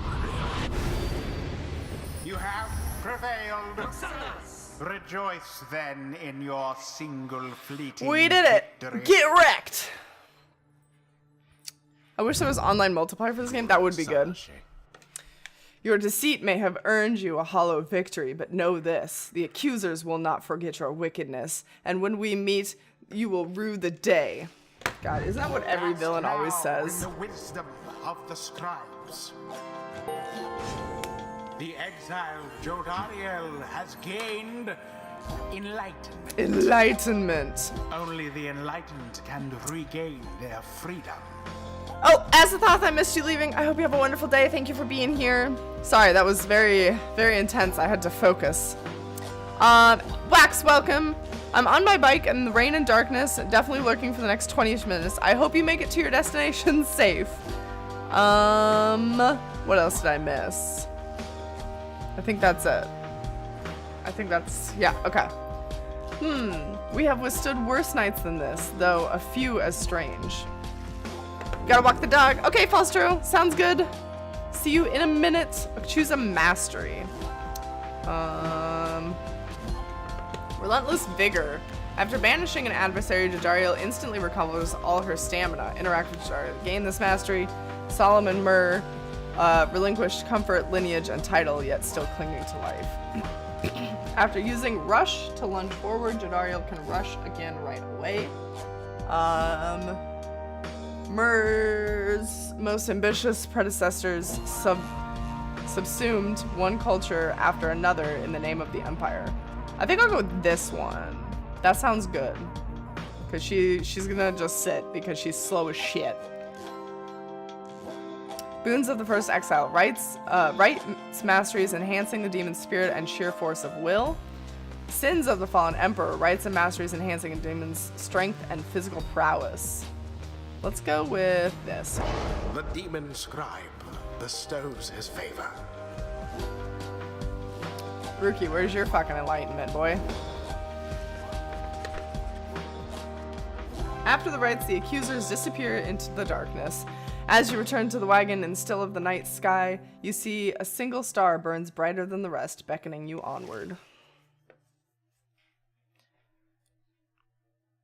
You have prevailed. Rejoice then in your single fleeting We did it! victory. Get wrecked! I wish there was online multiplayer for this game. That would be good. Your deceit may have earned you a hollow victory, but know this. The accusers will not forget your wickedness, and when we meet, you will rue the day. God, isn't that what every villain always says? In the wisdom of the scribes. The exiled Jodariel has gained enlightenment. Enlightenment. Only the enlightened can regain their freedom. Oh, Azathoth, I missed you leaving. I hope you have a wonderful day. Thank you for being here. Sorry, that was very, very intense. I had to focus. Wax, welcome. I'm on my bike in the rain and darkness, definitely lurking for the next 20 minutes. I hope you make it to your destination safe. What else did I miss? I think that's it. I think that's, yeah, okay. We have withstood worse nights than this, though a few as strange. Gotta walk the dog. Okay, Falstro, sounds good. See you in a minute. Choose a mastery. Relentless Vigor. After banishing an adversary, Jadariel instantly recovers all her stamina. Interact with Jadariel. Gain this mastery. Solomon Myrrh. Relinquished comfort, lineage, and title, yet still clinging to life. After using Rush to lunge forward, Jadariel can rush again right away. Myrrh's most ambitious predecessors subsumed one culture after another in the name of the Empire. I think I'll go with this one. That sounds good. Because she's gonna just sit because she's slow as shit. Boons of the First Exile. Rights masteries enhancing the demon's spirit and sheer force of will. Sins of the Fallen Emperor. Rights and masteries enhancing a demon's strength and physical prowess. Let's go with this. The demon scribe bestows his favor. Rookie, where's your fucking enlightenment, boy? After the rites, the accusers disappear into the darkness. As you return to the wagon in still of the night sky, you see a single star burns brighter than the rest, beckoning you onward.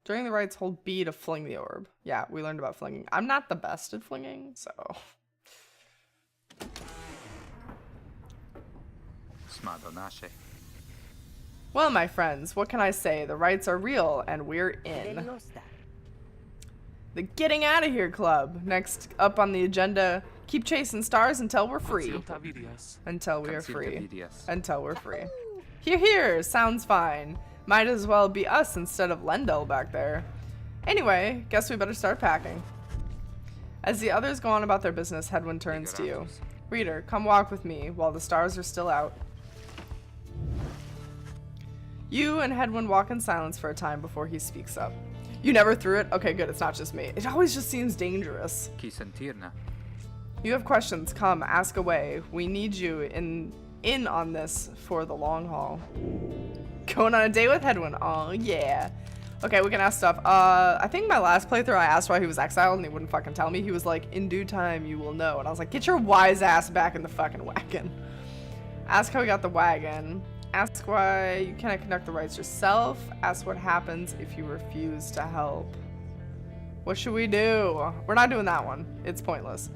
During the rites, hold B to fling the orb. Yeah, we learned about flinging. I'm not the best at flinging, so... Well, my friends, what can I say? The rites are real, and we're in. The Getting Out of Here Club. Next up on the agenda, keep chasing stars until we're free. Until we are free. Until we're free. Here, here, sounds fine. Might as well be us instead of Lendl back there. Anyway, guess we better start packing. As the others go on about their business, Hedwyn turns to you. Reader, come walk with me while the stars are still out. You and Hedwyn walk in silence for a time before he speaks up. You never threw it? Okay, good, it's not just me. It always just seems dangerous. You have questions, come, ask away. We need you in on this for the long haul. Going on a date with Hedwyn. Oh, yeah. Okay, we can ask stuff. I think my last playthrough I asked why he was exiled and he wouldn't fucking tell me. He was like, in due time you will know. And I was like, get your wise ass back in the fucking wagon. Ask how he got the wagon. Ask why you cannot conduct the rites yourself. Ask what happens if you refuse to help. What should we do? We're not doing that one. It's pointless.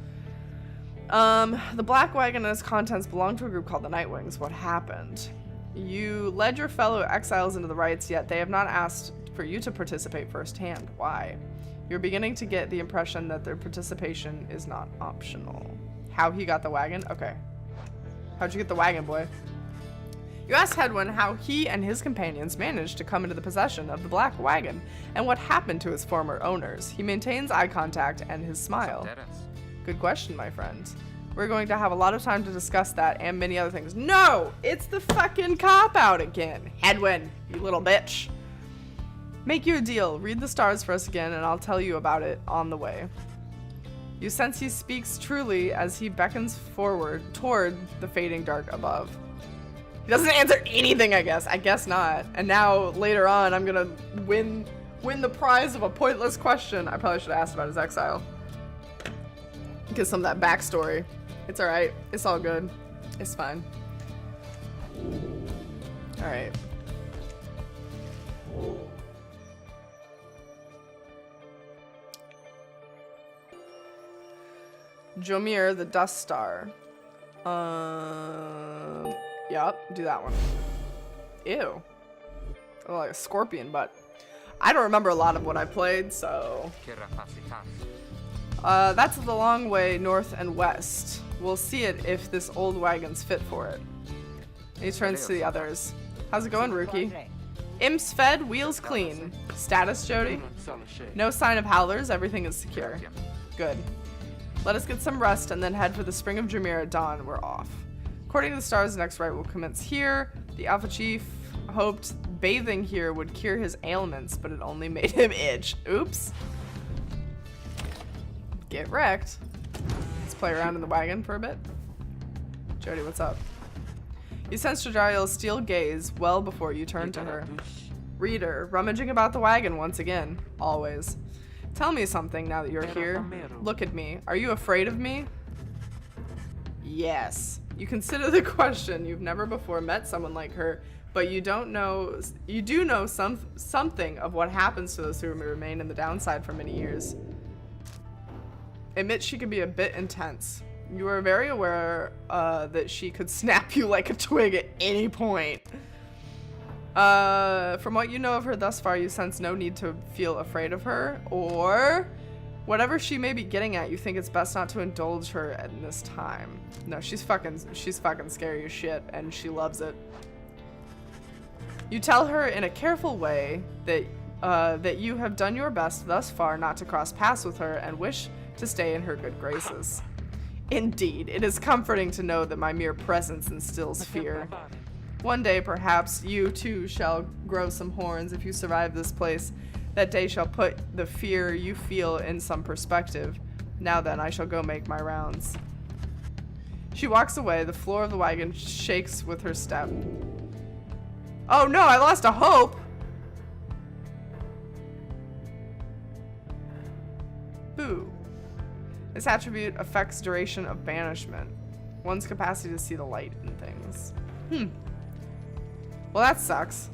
The black wagon and its contents belong to a group called the Nightwings. What happened? You led your fellow exiles into the rites, yet they have not asked for you to participate firsthand. Why? You're beginning to get the impression that their participation is not optional. How he got the wagon? Okay. How'd you get the wagon, boy? You asked Hedwyn how he and his companions managed to come into the possession of the black wagon, and what happened to its former owners. He maintains eye contact and his smile. Good question, my friend. We're going to have a lot of time to discuss that and many other things. No! It's the fucking cop-out again. Hedwyn, you little bitch. Make you a deal. Read the stars for us again, and I'll tell you about it on the way. You sense he speaks truly as he beckons forward toward the fading dark above. He doesn't answer anything, I guess. I guess not. And now, later on, I'm gonna win the prize of a pointless question. I probably should have asked about his exile. Get some of that backstory. It's alright. It's all good. It's fine. Alright. Jomir, the Dust Star. Yep, do that one. Ew. Oh, like a scorpion butt. I don't remember a lot of what I played, so... that's the long way north and west. We'll see it if this old wagon's fit for it. And he turns to the others. How's it going, Rookie? Imps fed, wheels clean. Status, Jody? No sign of howlers, everything is secure. Good. Let us get some rest and then head for the Spring of Jameer at dawn. We're off. According to the stars, the next rite will commence here. The Alpha Chief hoped bathing here would cure his ailments, but it only made him itch. Oops. Get wrecked. Let's play around in the wagon for a bit. Jody, what's up? You sensed Jadariel's steel gaze well before you turned to her. Reader, rummaging about the wagon once again. Always. Tell me something now that you're here. Look at me. Are you afraid of me? Yes. You consider the question. You've never before met someone like her, but you do know something of what happens to those who remain in the downside for many years. Admit she can be a bit intense. You are very aware that she could snap you like a twig at any point. From what you know of her thus far, you sense no need to feel afraid of her, or whatever she may be getting at, you think it's best not to indulge her at this time. No, she's fucking scary as shit, and she loves it. You tell her in a careful way that you have done your best thus far not to cross paths with her and wish to stay in her good graces. Indeed, it is comforting to know that my mere presence instills fear. One day, perhaps, you too shall grow some horns if you survive this place. That day shall put the fear you feel in some perspective. Now then, I shall go make my rounds. She walks away. The floor of the wagon shakes with her step. Oh no, I lost a hope! Boo. This attribute affects duration of banishment. One's capacity to see the light in things. Well, that sucks.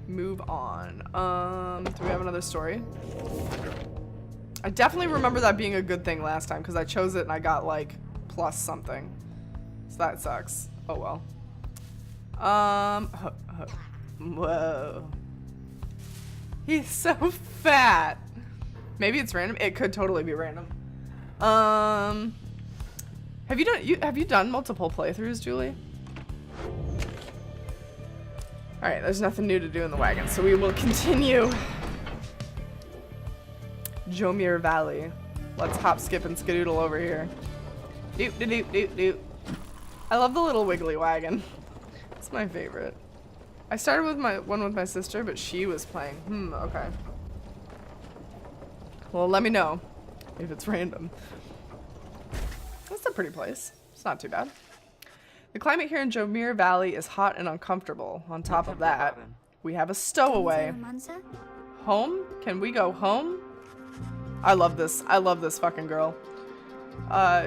Move on. Do we have another story? I definitely remember that being a good thing last time because I chose it and I got like plus something. So that sucks. Oh well. Whoa. He's so fat. Maybe it's random. It could totally be random. Have you done multiple playthroughs, Julie? Alright, there's nothing new to do in the wagon, so we will continue. Jomir Valley. Let's hop, skip, and skedoodle over here. Doop, doop, doop, doop. I love the little wiggly wagon. It's my favorite. I started with my sister, but she was playing. Okay. Well, let me know if it's random. That's a pretty place. It's not too bad. The climate here in Jomir Valley is hot and uncomfortable. On top of that, we have a stowaway. Home? Can we go home? I love this. I love this fucking girl.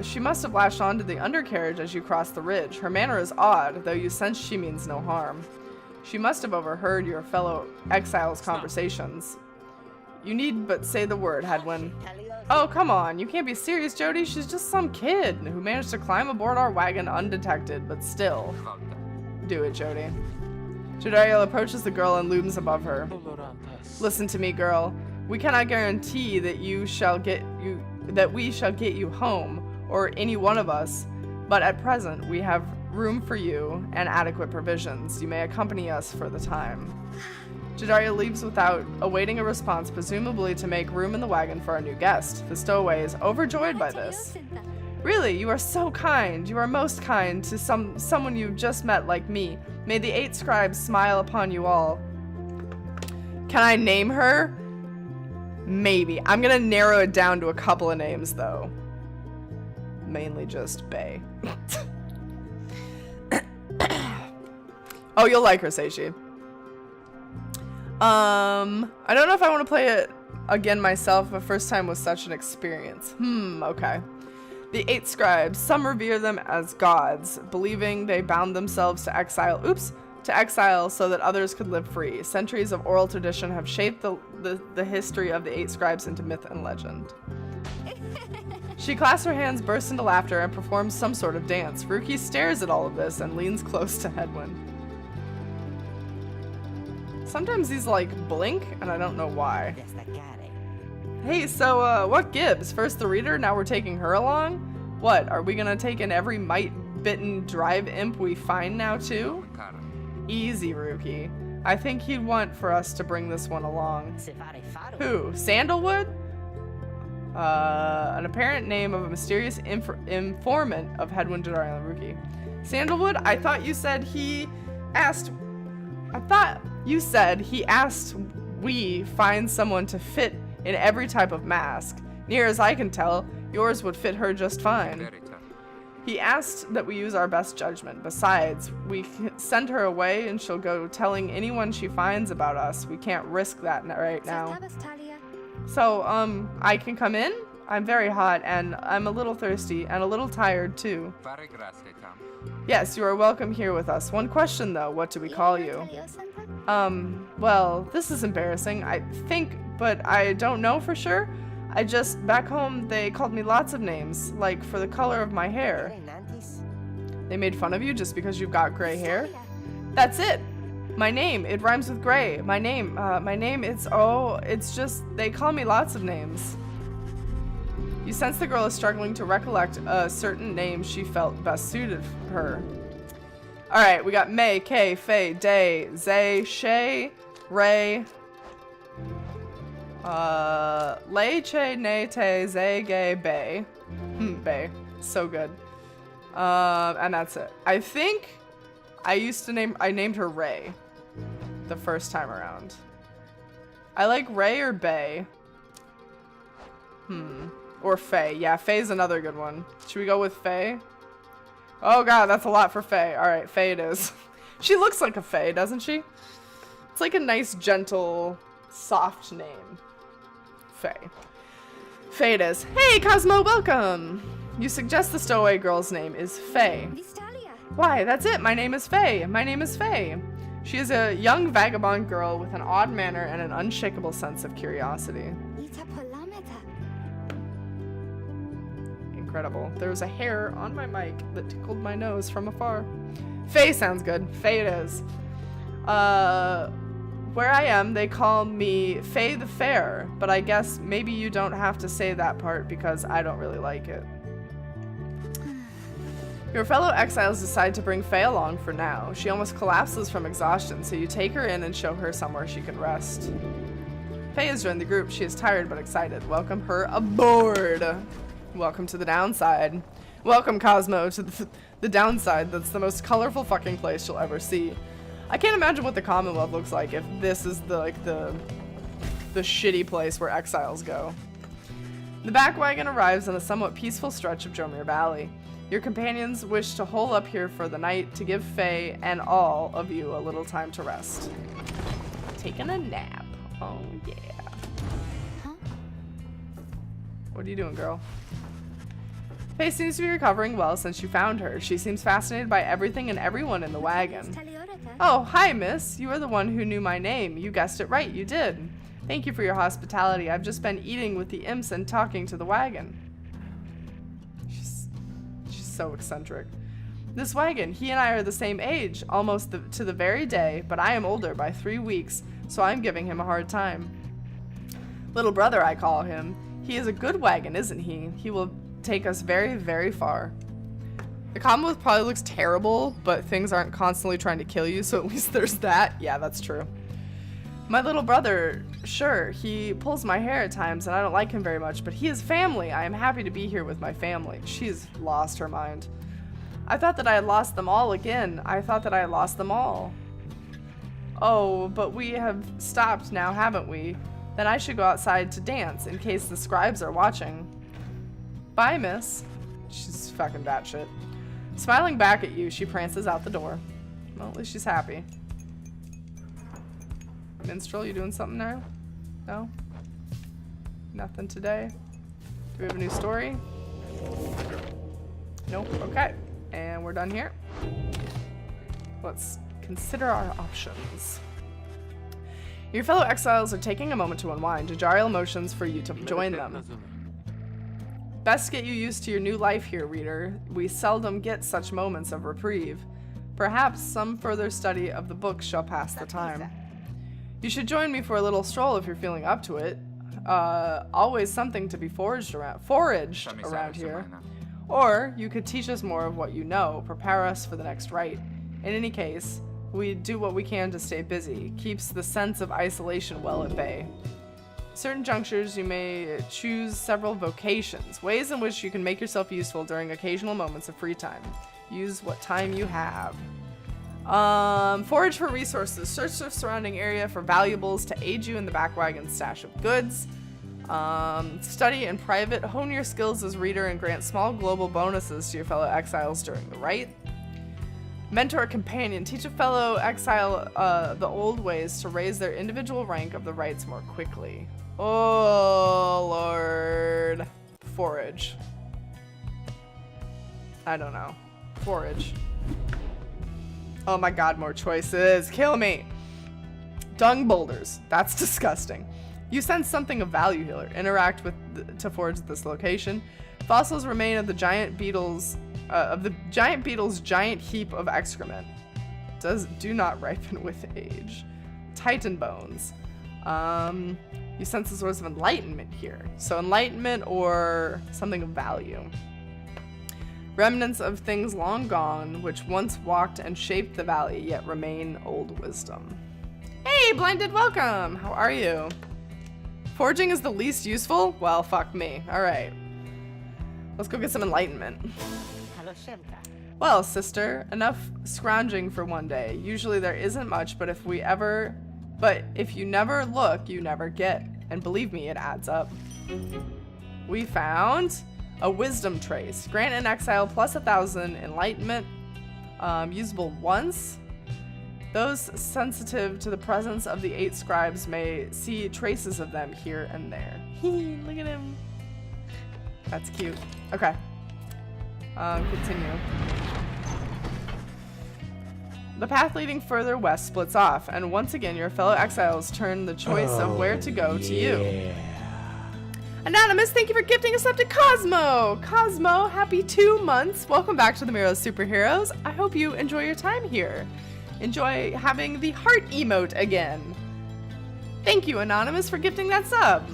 She must have latched onto the undercarriage as you cross the ridge. Her manner is odd, though you sense she means no harm. She must have overheard your fellow exiles' conversations. You need but say the word, Hadwin. Oh, come on. You can't be serious, Jody. She's just some kid who managed to climb aboard our wagon undetected, but still. Do it, Jody. Jadariel approaches the girl and looms above her. Listen to me, girl. We cannot guarantee that we shall get you home, or any one of us, but at present we have room for you and adequate provisions. You may accompany us for the time. Jadariel leaves without awaiting a response, presumably to make room in the wagon for our new guest. The stowaway is overjoyed by this. Really, you are so kind. You are most kind to someone you've just met like me. May the 8 scribes smile upon you all. Can I name her? Maybe. I'm gonna narrow it down to a couple of names, though. Mainly just Bae. Oh, you'll like her, Seishi. I don't know if I want to play it again myself, but first time was such an experience. Okay. The 8 scribes, some revere them as gods, believing they bound themselves to exile so that others could live free. Centuries of oral tradition have shaped the history of the 8 scribes into myth and legend. She clasps her hands, bursts into laughter, and performs some sort of dance. Ruki stares at all of this and leans close to Hedwyn. Sometimes these like blink, and I don't know why. Hey, so what gives? First the reader, now we're taking her along? What, are we gonna take in every mite-bitten drive imp we find now too? Easy, Ruki. I think he'd want for us to bring this one along. Who? Sandalwood? An apparent name of a mysterious informant of Hedwyn Jadarian Ruki. Sandalwood? I thought you said he asked we find someone to fit in every type of mask. Near as I can tell, yours would fit her just fine. He asked that we use our best judgment. Besides, we send her away and she'll go telling anyone she finds about us. We can't risk that right now. So, I can come in? I'm very hot and I'm a little thirsty and a little tired too. Yes, you are welcome here with us. One question though, what do we call you? Well, this is embarrassing, I think, but I don't know for sure. Back home, they called me lots of names, like for the color of my hair. They made fun of you just because you've got gray hair? That's it! My name, it rhymes with gray. My name, it's just, they call me lots of names. You sense the girl is struggling to recollect a certain name she felt best suited for her. Alright, we got May, Kay, Faye, Day, Zay, Shay, Ray, Lei, Che, Ne, Te, Zay, Gay, Bay. Bay. So good. And that's it. I think I named her Ray the first time around. I like Ray or Bay. Or Faye. Yeah, Faye's another good one. Should we go with Faye? Oh god, that's a lot for Faye. Alright, Faye it is. She looks like a Faye, doesn't she? It's like a nice, gentle, soft name. Faye. Faye it is. Hey, Cosmo, welcome! You suggest the stowaway girl's name is Faye. Why, that's it. My name is Faye. My name is Faye. She is a young vagabond girl with an odd manner and an unshakable sense of curiosity. Incredible. There was a hair on my mic that tickled my nose from afar. Faye sounds good. Faye it is. Where I am, they call me Faye the Fair, but I guess maybe you don't have to say that part because I don't really like it. Your fellow exiles decide to bring Faye along for now. She almost collapses from exhaustion, so you take her in and show her somewhere she can rest. Faye has joined the group. She is tired but excited. Welcome her aboard. Welcome to the downside. Welcome, Cosmo, to the downside. That's the most colorful fucking place you'll ever see. I can't imagine what the Commonwealth looks like if this is the shitty place where exiles go. The back wagon arrives on a somewhat peaceful stretch of Dromere Valley. Your companions wish to hole up here for the night to give Faye and all of you a little time to rest. Taking a nap. Oh yeah. Huh? What are you doing, girl? Faye seems to be recovering well since you found her. She seems fascinated by everything and everyone in the wagon. Oh, hi, miss. You are the one who knew my name. You guessed it right, you did. Thank you for your hospitality. I've just been eating with the imps and talking to the wagon. She's so eccentric. This wagon, he and I are the same age, almost to the very day, but I am older by 3 weeks, so I'm giving him a hard time. Little brother, I call him. He is a good wagon, isn't he? He will take us very, very far. The Commonwealth probably looks terrible, but things aren't constantly trying to kill you, so at least there's that. Yeah, that's true. My little brother, sure, he pulls my hair at times, and I don't like him very much, but he is family. I am happy to be here with my family. She's lost her mind. I thought that I had lost them all again. I thought that I had lost them all. Oh, but we have stopped now, haven't we? Then I should go outside to dance, in case the scribes are watching. Bye, miss. She's fucking batshit. Smiling back at you, she prances out the door. Well, at least she's happy. Minstrel, you doing something there? No? Nothing today? Do we have a new story? Nope. Okay. And we're done here. Let's consider our options. Your fellow exiles are taking a moment to unwind, to jar emotions for you to join them. Best get you used to your new life here, reader. We seldom get such moments of reprieve. Perhaps some further study of the book shall pass the time. You should join me for a little stroll if you're feeling up to it. Always something to be foraged around here. Or you could teach us more of what you know, prepare us for the next rite. In any case, we do what we can to stay busy. Keeps the sense of isolation well at bay. Certain junctures you may choose several vocations, ways in which you can make yourself useful during occasional moments of free time. Use what time you have. Forage for resources. Search the surrounding area for valuables to aid you in the back wagon stash of goods. Study in private. Hone your skills as reader and grant small global bonuses to your fellow exiles during the rite. Mentor a companion. Teach a fellow exile the old ways to raise their individual rank of the rites more quickly. Oh, Lord. Forage. I don't know. Forage. Oh my god, more choices. Kill me. Dung boulders. That's disgusting. You sense something of value here. Interact with to forage at this location. Fossils remain of the giant beetle's giant heap of excrement. Do not ripen with age. Titan bones. You sense a source of enlightenment here. So enlightenment or something of value. Remnants of things long gone, which once walked and shaped the valley, yet remain old wisdom. Hey, Blinded, welcome! How are you? Foraging is the least useful? Well, fuck me. Alright. Let's go get some enlightenment. Well, sister, enough scrounging for one day. Usually there isn't much, but if you never look, you never get. And believe me, it adds up. We found a wisdom trace. Grant an exile plus 1,000 enlightenment. Usable once. Those sensitive to the presence of the 8 scribes may see traces of them here and there. Look at him. That's cute. Okay. Continue. The path leading further west splits off, and once again your fellow exiles turn the choice of where to go to you. Anonymous, thank you for gifting us up to Cosmo! Cosmo, happy 2 months. Welcome back to the Mirror of Superheroes. I hope you enjoy your time here. Enjoy having the heart emote again. Thank you, Anonymous, for gifting that sub.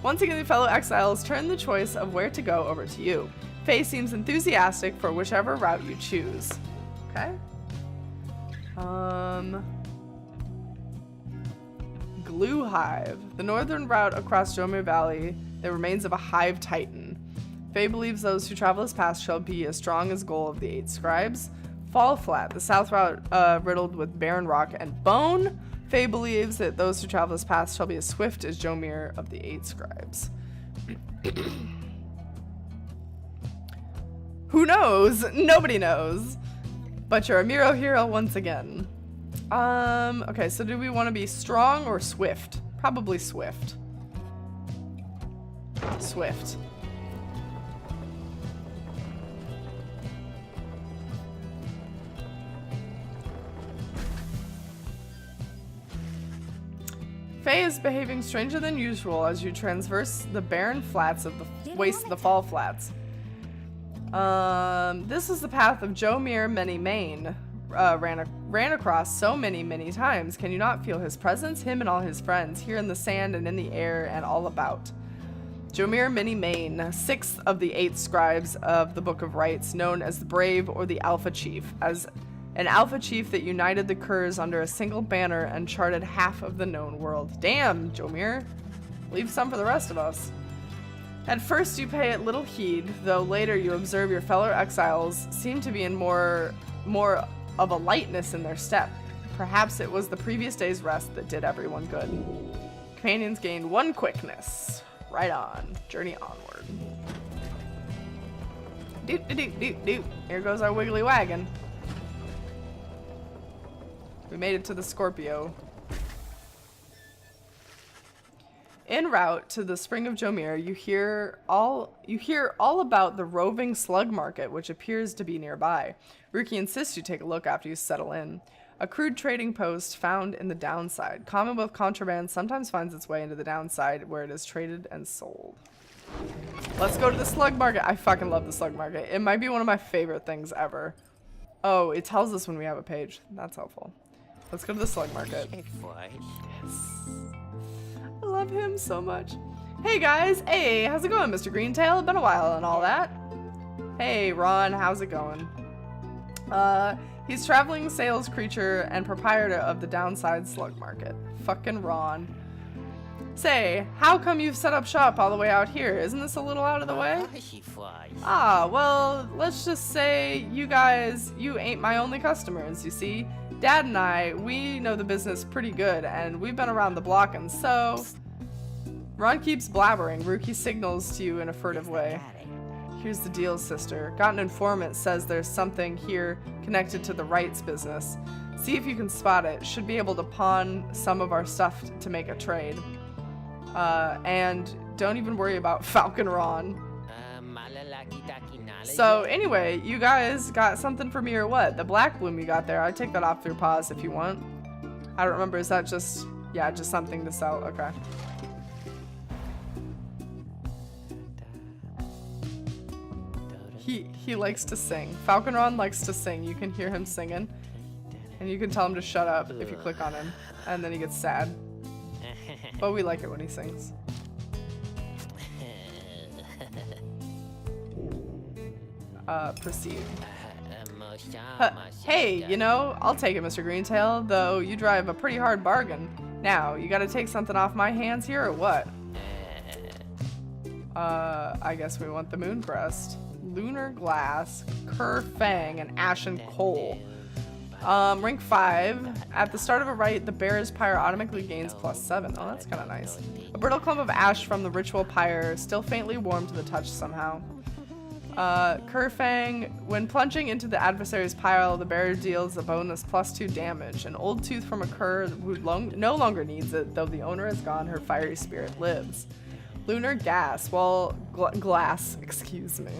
Once again, the fellow exiles turn the choice of where to go over to you. Faye seems enthusiastic for whichever route you choose. Okay. Glue Hive. The northern route across Jomir Valley, the remains of a hive titan. Faye believes those who travel this path shall be as strong as goal of the 8 scribes. Fall Flat. The south route riddled with barren rock and bone. Faye believes that those who travel this path shall be as swift as Jomir of the 8 scribes. Who knows? Nobody knows. But you're a Miro hero once again. Okay, so do we want to be strong or swift? Probably swift. Swift. Faye is behaving stranger than usual as you transverse the barren flats of the waste of the Fall Flats. This is the path of Jomir Many Mane ran across so many times. Can you not feel his presence? Him and all his friends, here in the sand and in the air and all about. Jomir Many Mane, 6th of the 8 scribes of the Book of Rites, known as the Brave or the Alpha Chief, as an Alpha Chief that united the Curs under a single banner and charted half of the known world. Damn, Jomir. Leave some for the rest of us. At first you pay it little heed, though later you observe your fellow exiles seem to be in more of a lightness in their step. Perhaps it was the previous day's rest that did everyone good. Companions gained 1 quickness. Right on. Journey onward. Doot, doot, doot, doot, doot. Here goes our wiggly wagon. We made it to the Scorpio. En route to the Spring of Jomir, you hear all about the roving slug market, which appears to be nearby. Ruki insists you take a look after you settle in. A crude trading post found in the downside. Commonwealth contraband sometimes finds its way into the downside, where it is traded and sold. Let's go to the slug market. I fucking love the slug market. It might be one of my favorite things ever. Oh, it tells us when we have a page. That's helpful. Let's go to the slug market. Yes. I love him so much. Hey guys, hey, how's it going, Mr. Greentail? Been a while and all that. Hey Ron, how's it going? He's traveling sales creature and proprietor of the downside slug market. Fucking Ron. Say, how come you've set up shop all the way out here? Isn't this a little out of the way? Ah, well, let's just say you ain't my only customers, you see. Dad and I, we know the business pretty good, and we've been around the block, and so... Ron keeps blabbering. Ruki signals to you in a furtive way. Here's the deal, sister. Got an informant says there's something here connected to the rights business. See if you can spot it. Should be able to pawn some of our stuff to make a trade. And don't even worry about Falcon Ron. So anyway, you guys got something for me or what? The black bloom you got there, I'd take that off through pause if you want. I don't remember, is that just, yeah, just something to sell? Okay. He likes to sing. Falcon Ron likes to sing. You can hear him singing. And you can tell him to shut up if you click on him. And then he gets sad. But we like it when he sings. Proceed. Hey, you know, I'll take it, Mr. Greentail, though you drive a pretty hard bargain. Now, you gotta take something off my hands here, or what? I guess we want the moon crest. Lunar glass, cur fang, and ashen coal. Rank 5. At the start of a rite, the bearer's pyre automatically gains +7. Oh, that's kind of nice. A brittle clump of ash from the ritual pyre, still faintly warm to the touch somehow. Kerfang, when plunging into the adversary's pile, the bearer deals a bonus +2 damage. An old tooth from a cur who no longer needs it, though the owner is gone, her fiery spirit lives. Lunar gas, glass, excuse me.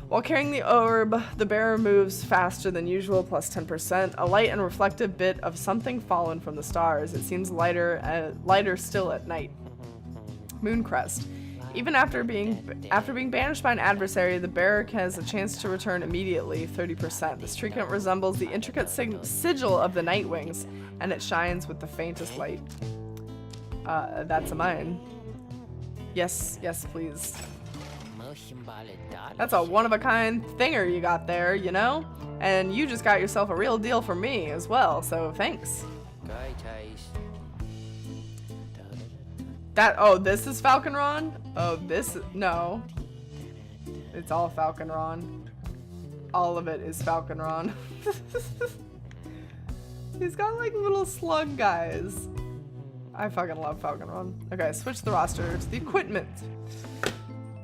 While carrying the orb, the bearer moves faster than usual, +10%. A light and reflective bit of something fallen from the stars. It seems lighter still at night. Mooncrest. Even after being banished by an adversary, the bearer has a chance to return immediately, 30%. This trinket resembles the intricate sigil of the Nightwings, and it shines with the faintest light. That's a mine. Yes, yes, please. That's a one-of-a-kind thinger you got there, you know? And you just got yourself a real deal from me as well, so thanks. Oh, this is Falcon Ron? Oh, no. It's all Falcon Ron. All of it is Falcon Ron. He's got like little slug guys. I fucking love Falcon Ron. Okay, switch the roster to the equipment.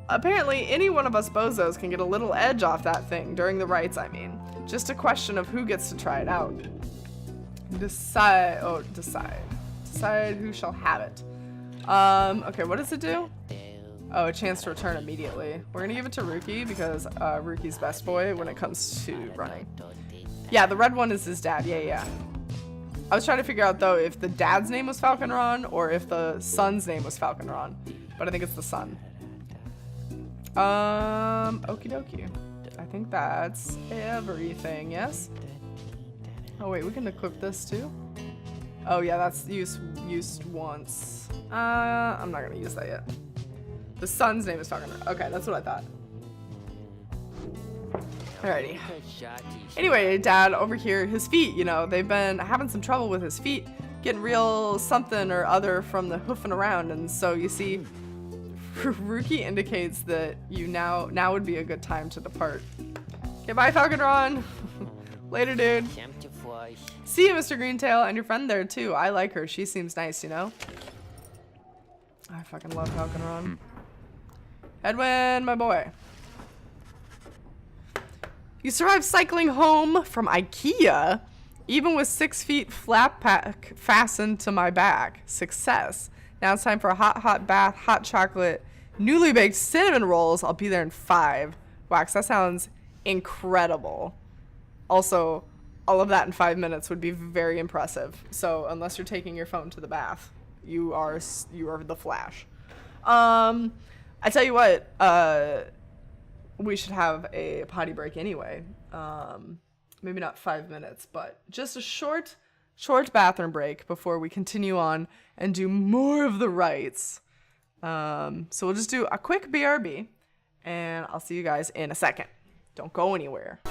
Apparently, any one of us bozos can get a little edge off that thing, during the rites, I mean. Just a question of who gets to try it out. Decide who shall have it. Okay, what does it do? Oh, a chance to return immediately. We're gonna give it to Ruki because Ruki's best boy when it comes to running. Yeah, the red one is his dad. Yeah. I was trying to figure out though if the dad's name was Falcon Ron or if the son's name was Falcon Ron, but I think it's the son. Okie dokie. I think that's everything. Yes. Oh wait, we can equip this too. Oh yeah, that's used once. I'm not gonna use that yet. The son's name is Falcon Ron. Okay, that's what I thought. Alrighty. Anyway, Dad over here, his feet, you know, they've been having some trouble with his feet, getting real something or other from the hoofing around, and so you see, Ruki indicates that now would be a good time to depart. Okay, bye Falcon Ron. Later, dude. See you, Mr. Greentail, and your friend there too. I like her. She seems nice, you know. I fucking love Falcon Ron. Edwin, my boy. You survived cycling home from IKEA, even with 6 feet flat pack fastened to my back. Success. Now it's time for a hot bath, hot chocolate, newly baked cinnamon rolls. I'll be there in 5. Wax, that sounds incredible. Also, all of that in 5 minutes would be very impressive. So unless you're taking your phone to the bath, you are the Flash. I tell you what, we should have a potty break anyway. Maybe not 5 minutes, but just a short bathroom break before we continue on and do more of the rites. So we'll just do a quick BRB, and I'll see you guys in a second. Don't go anywhere.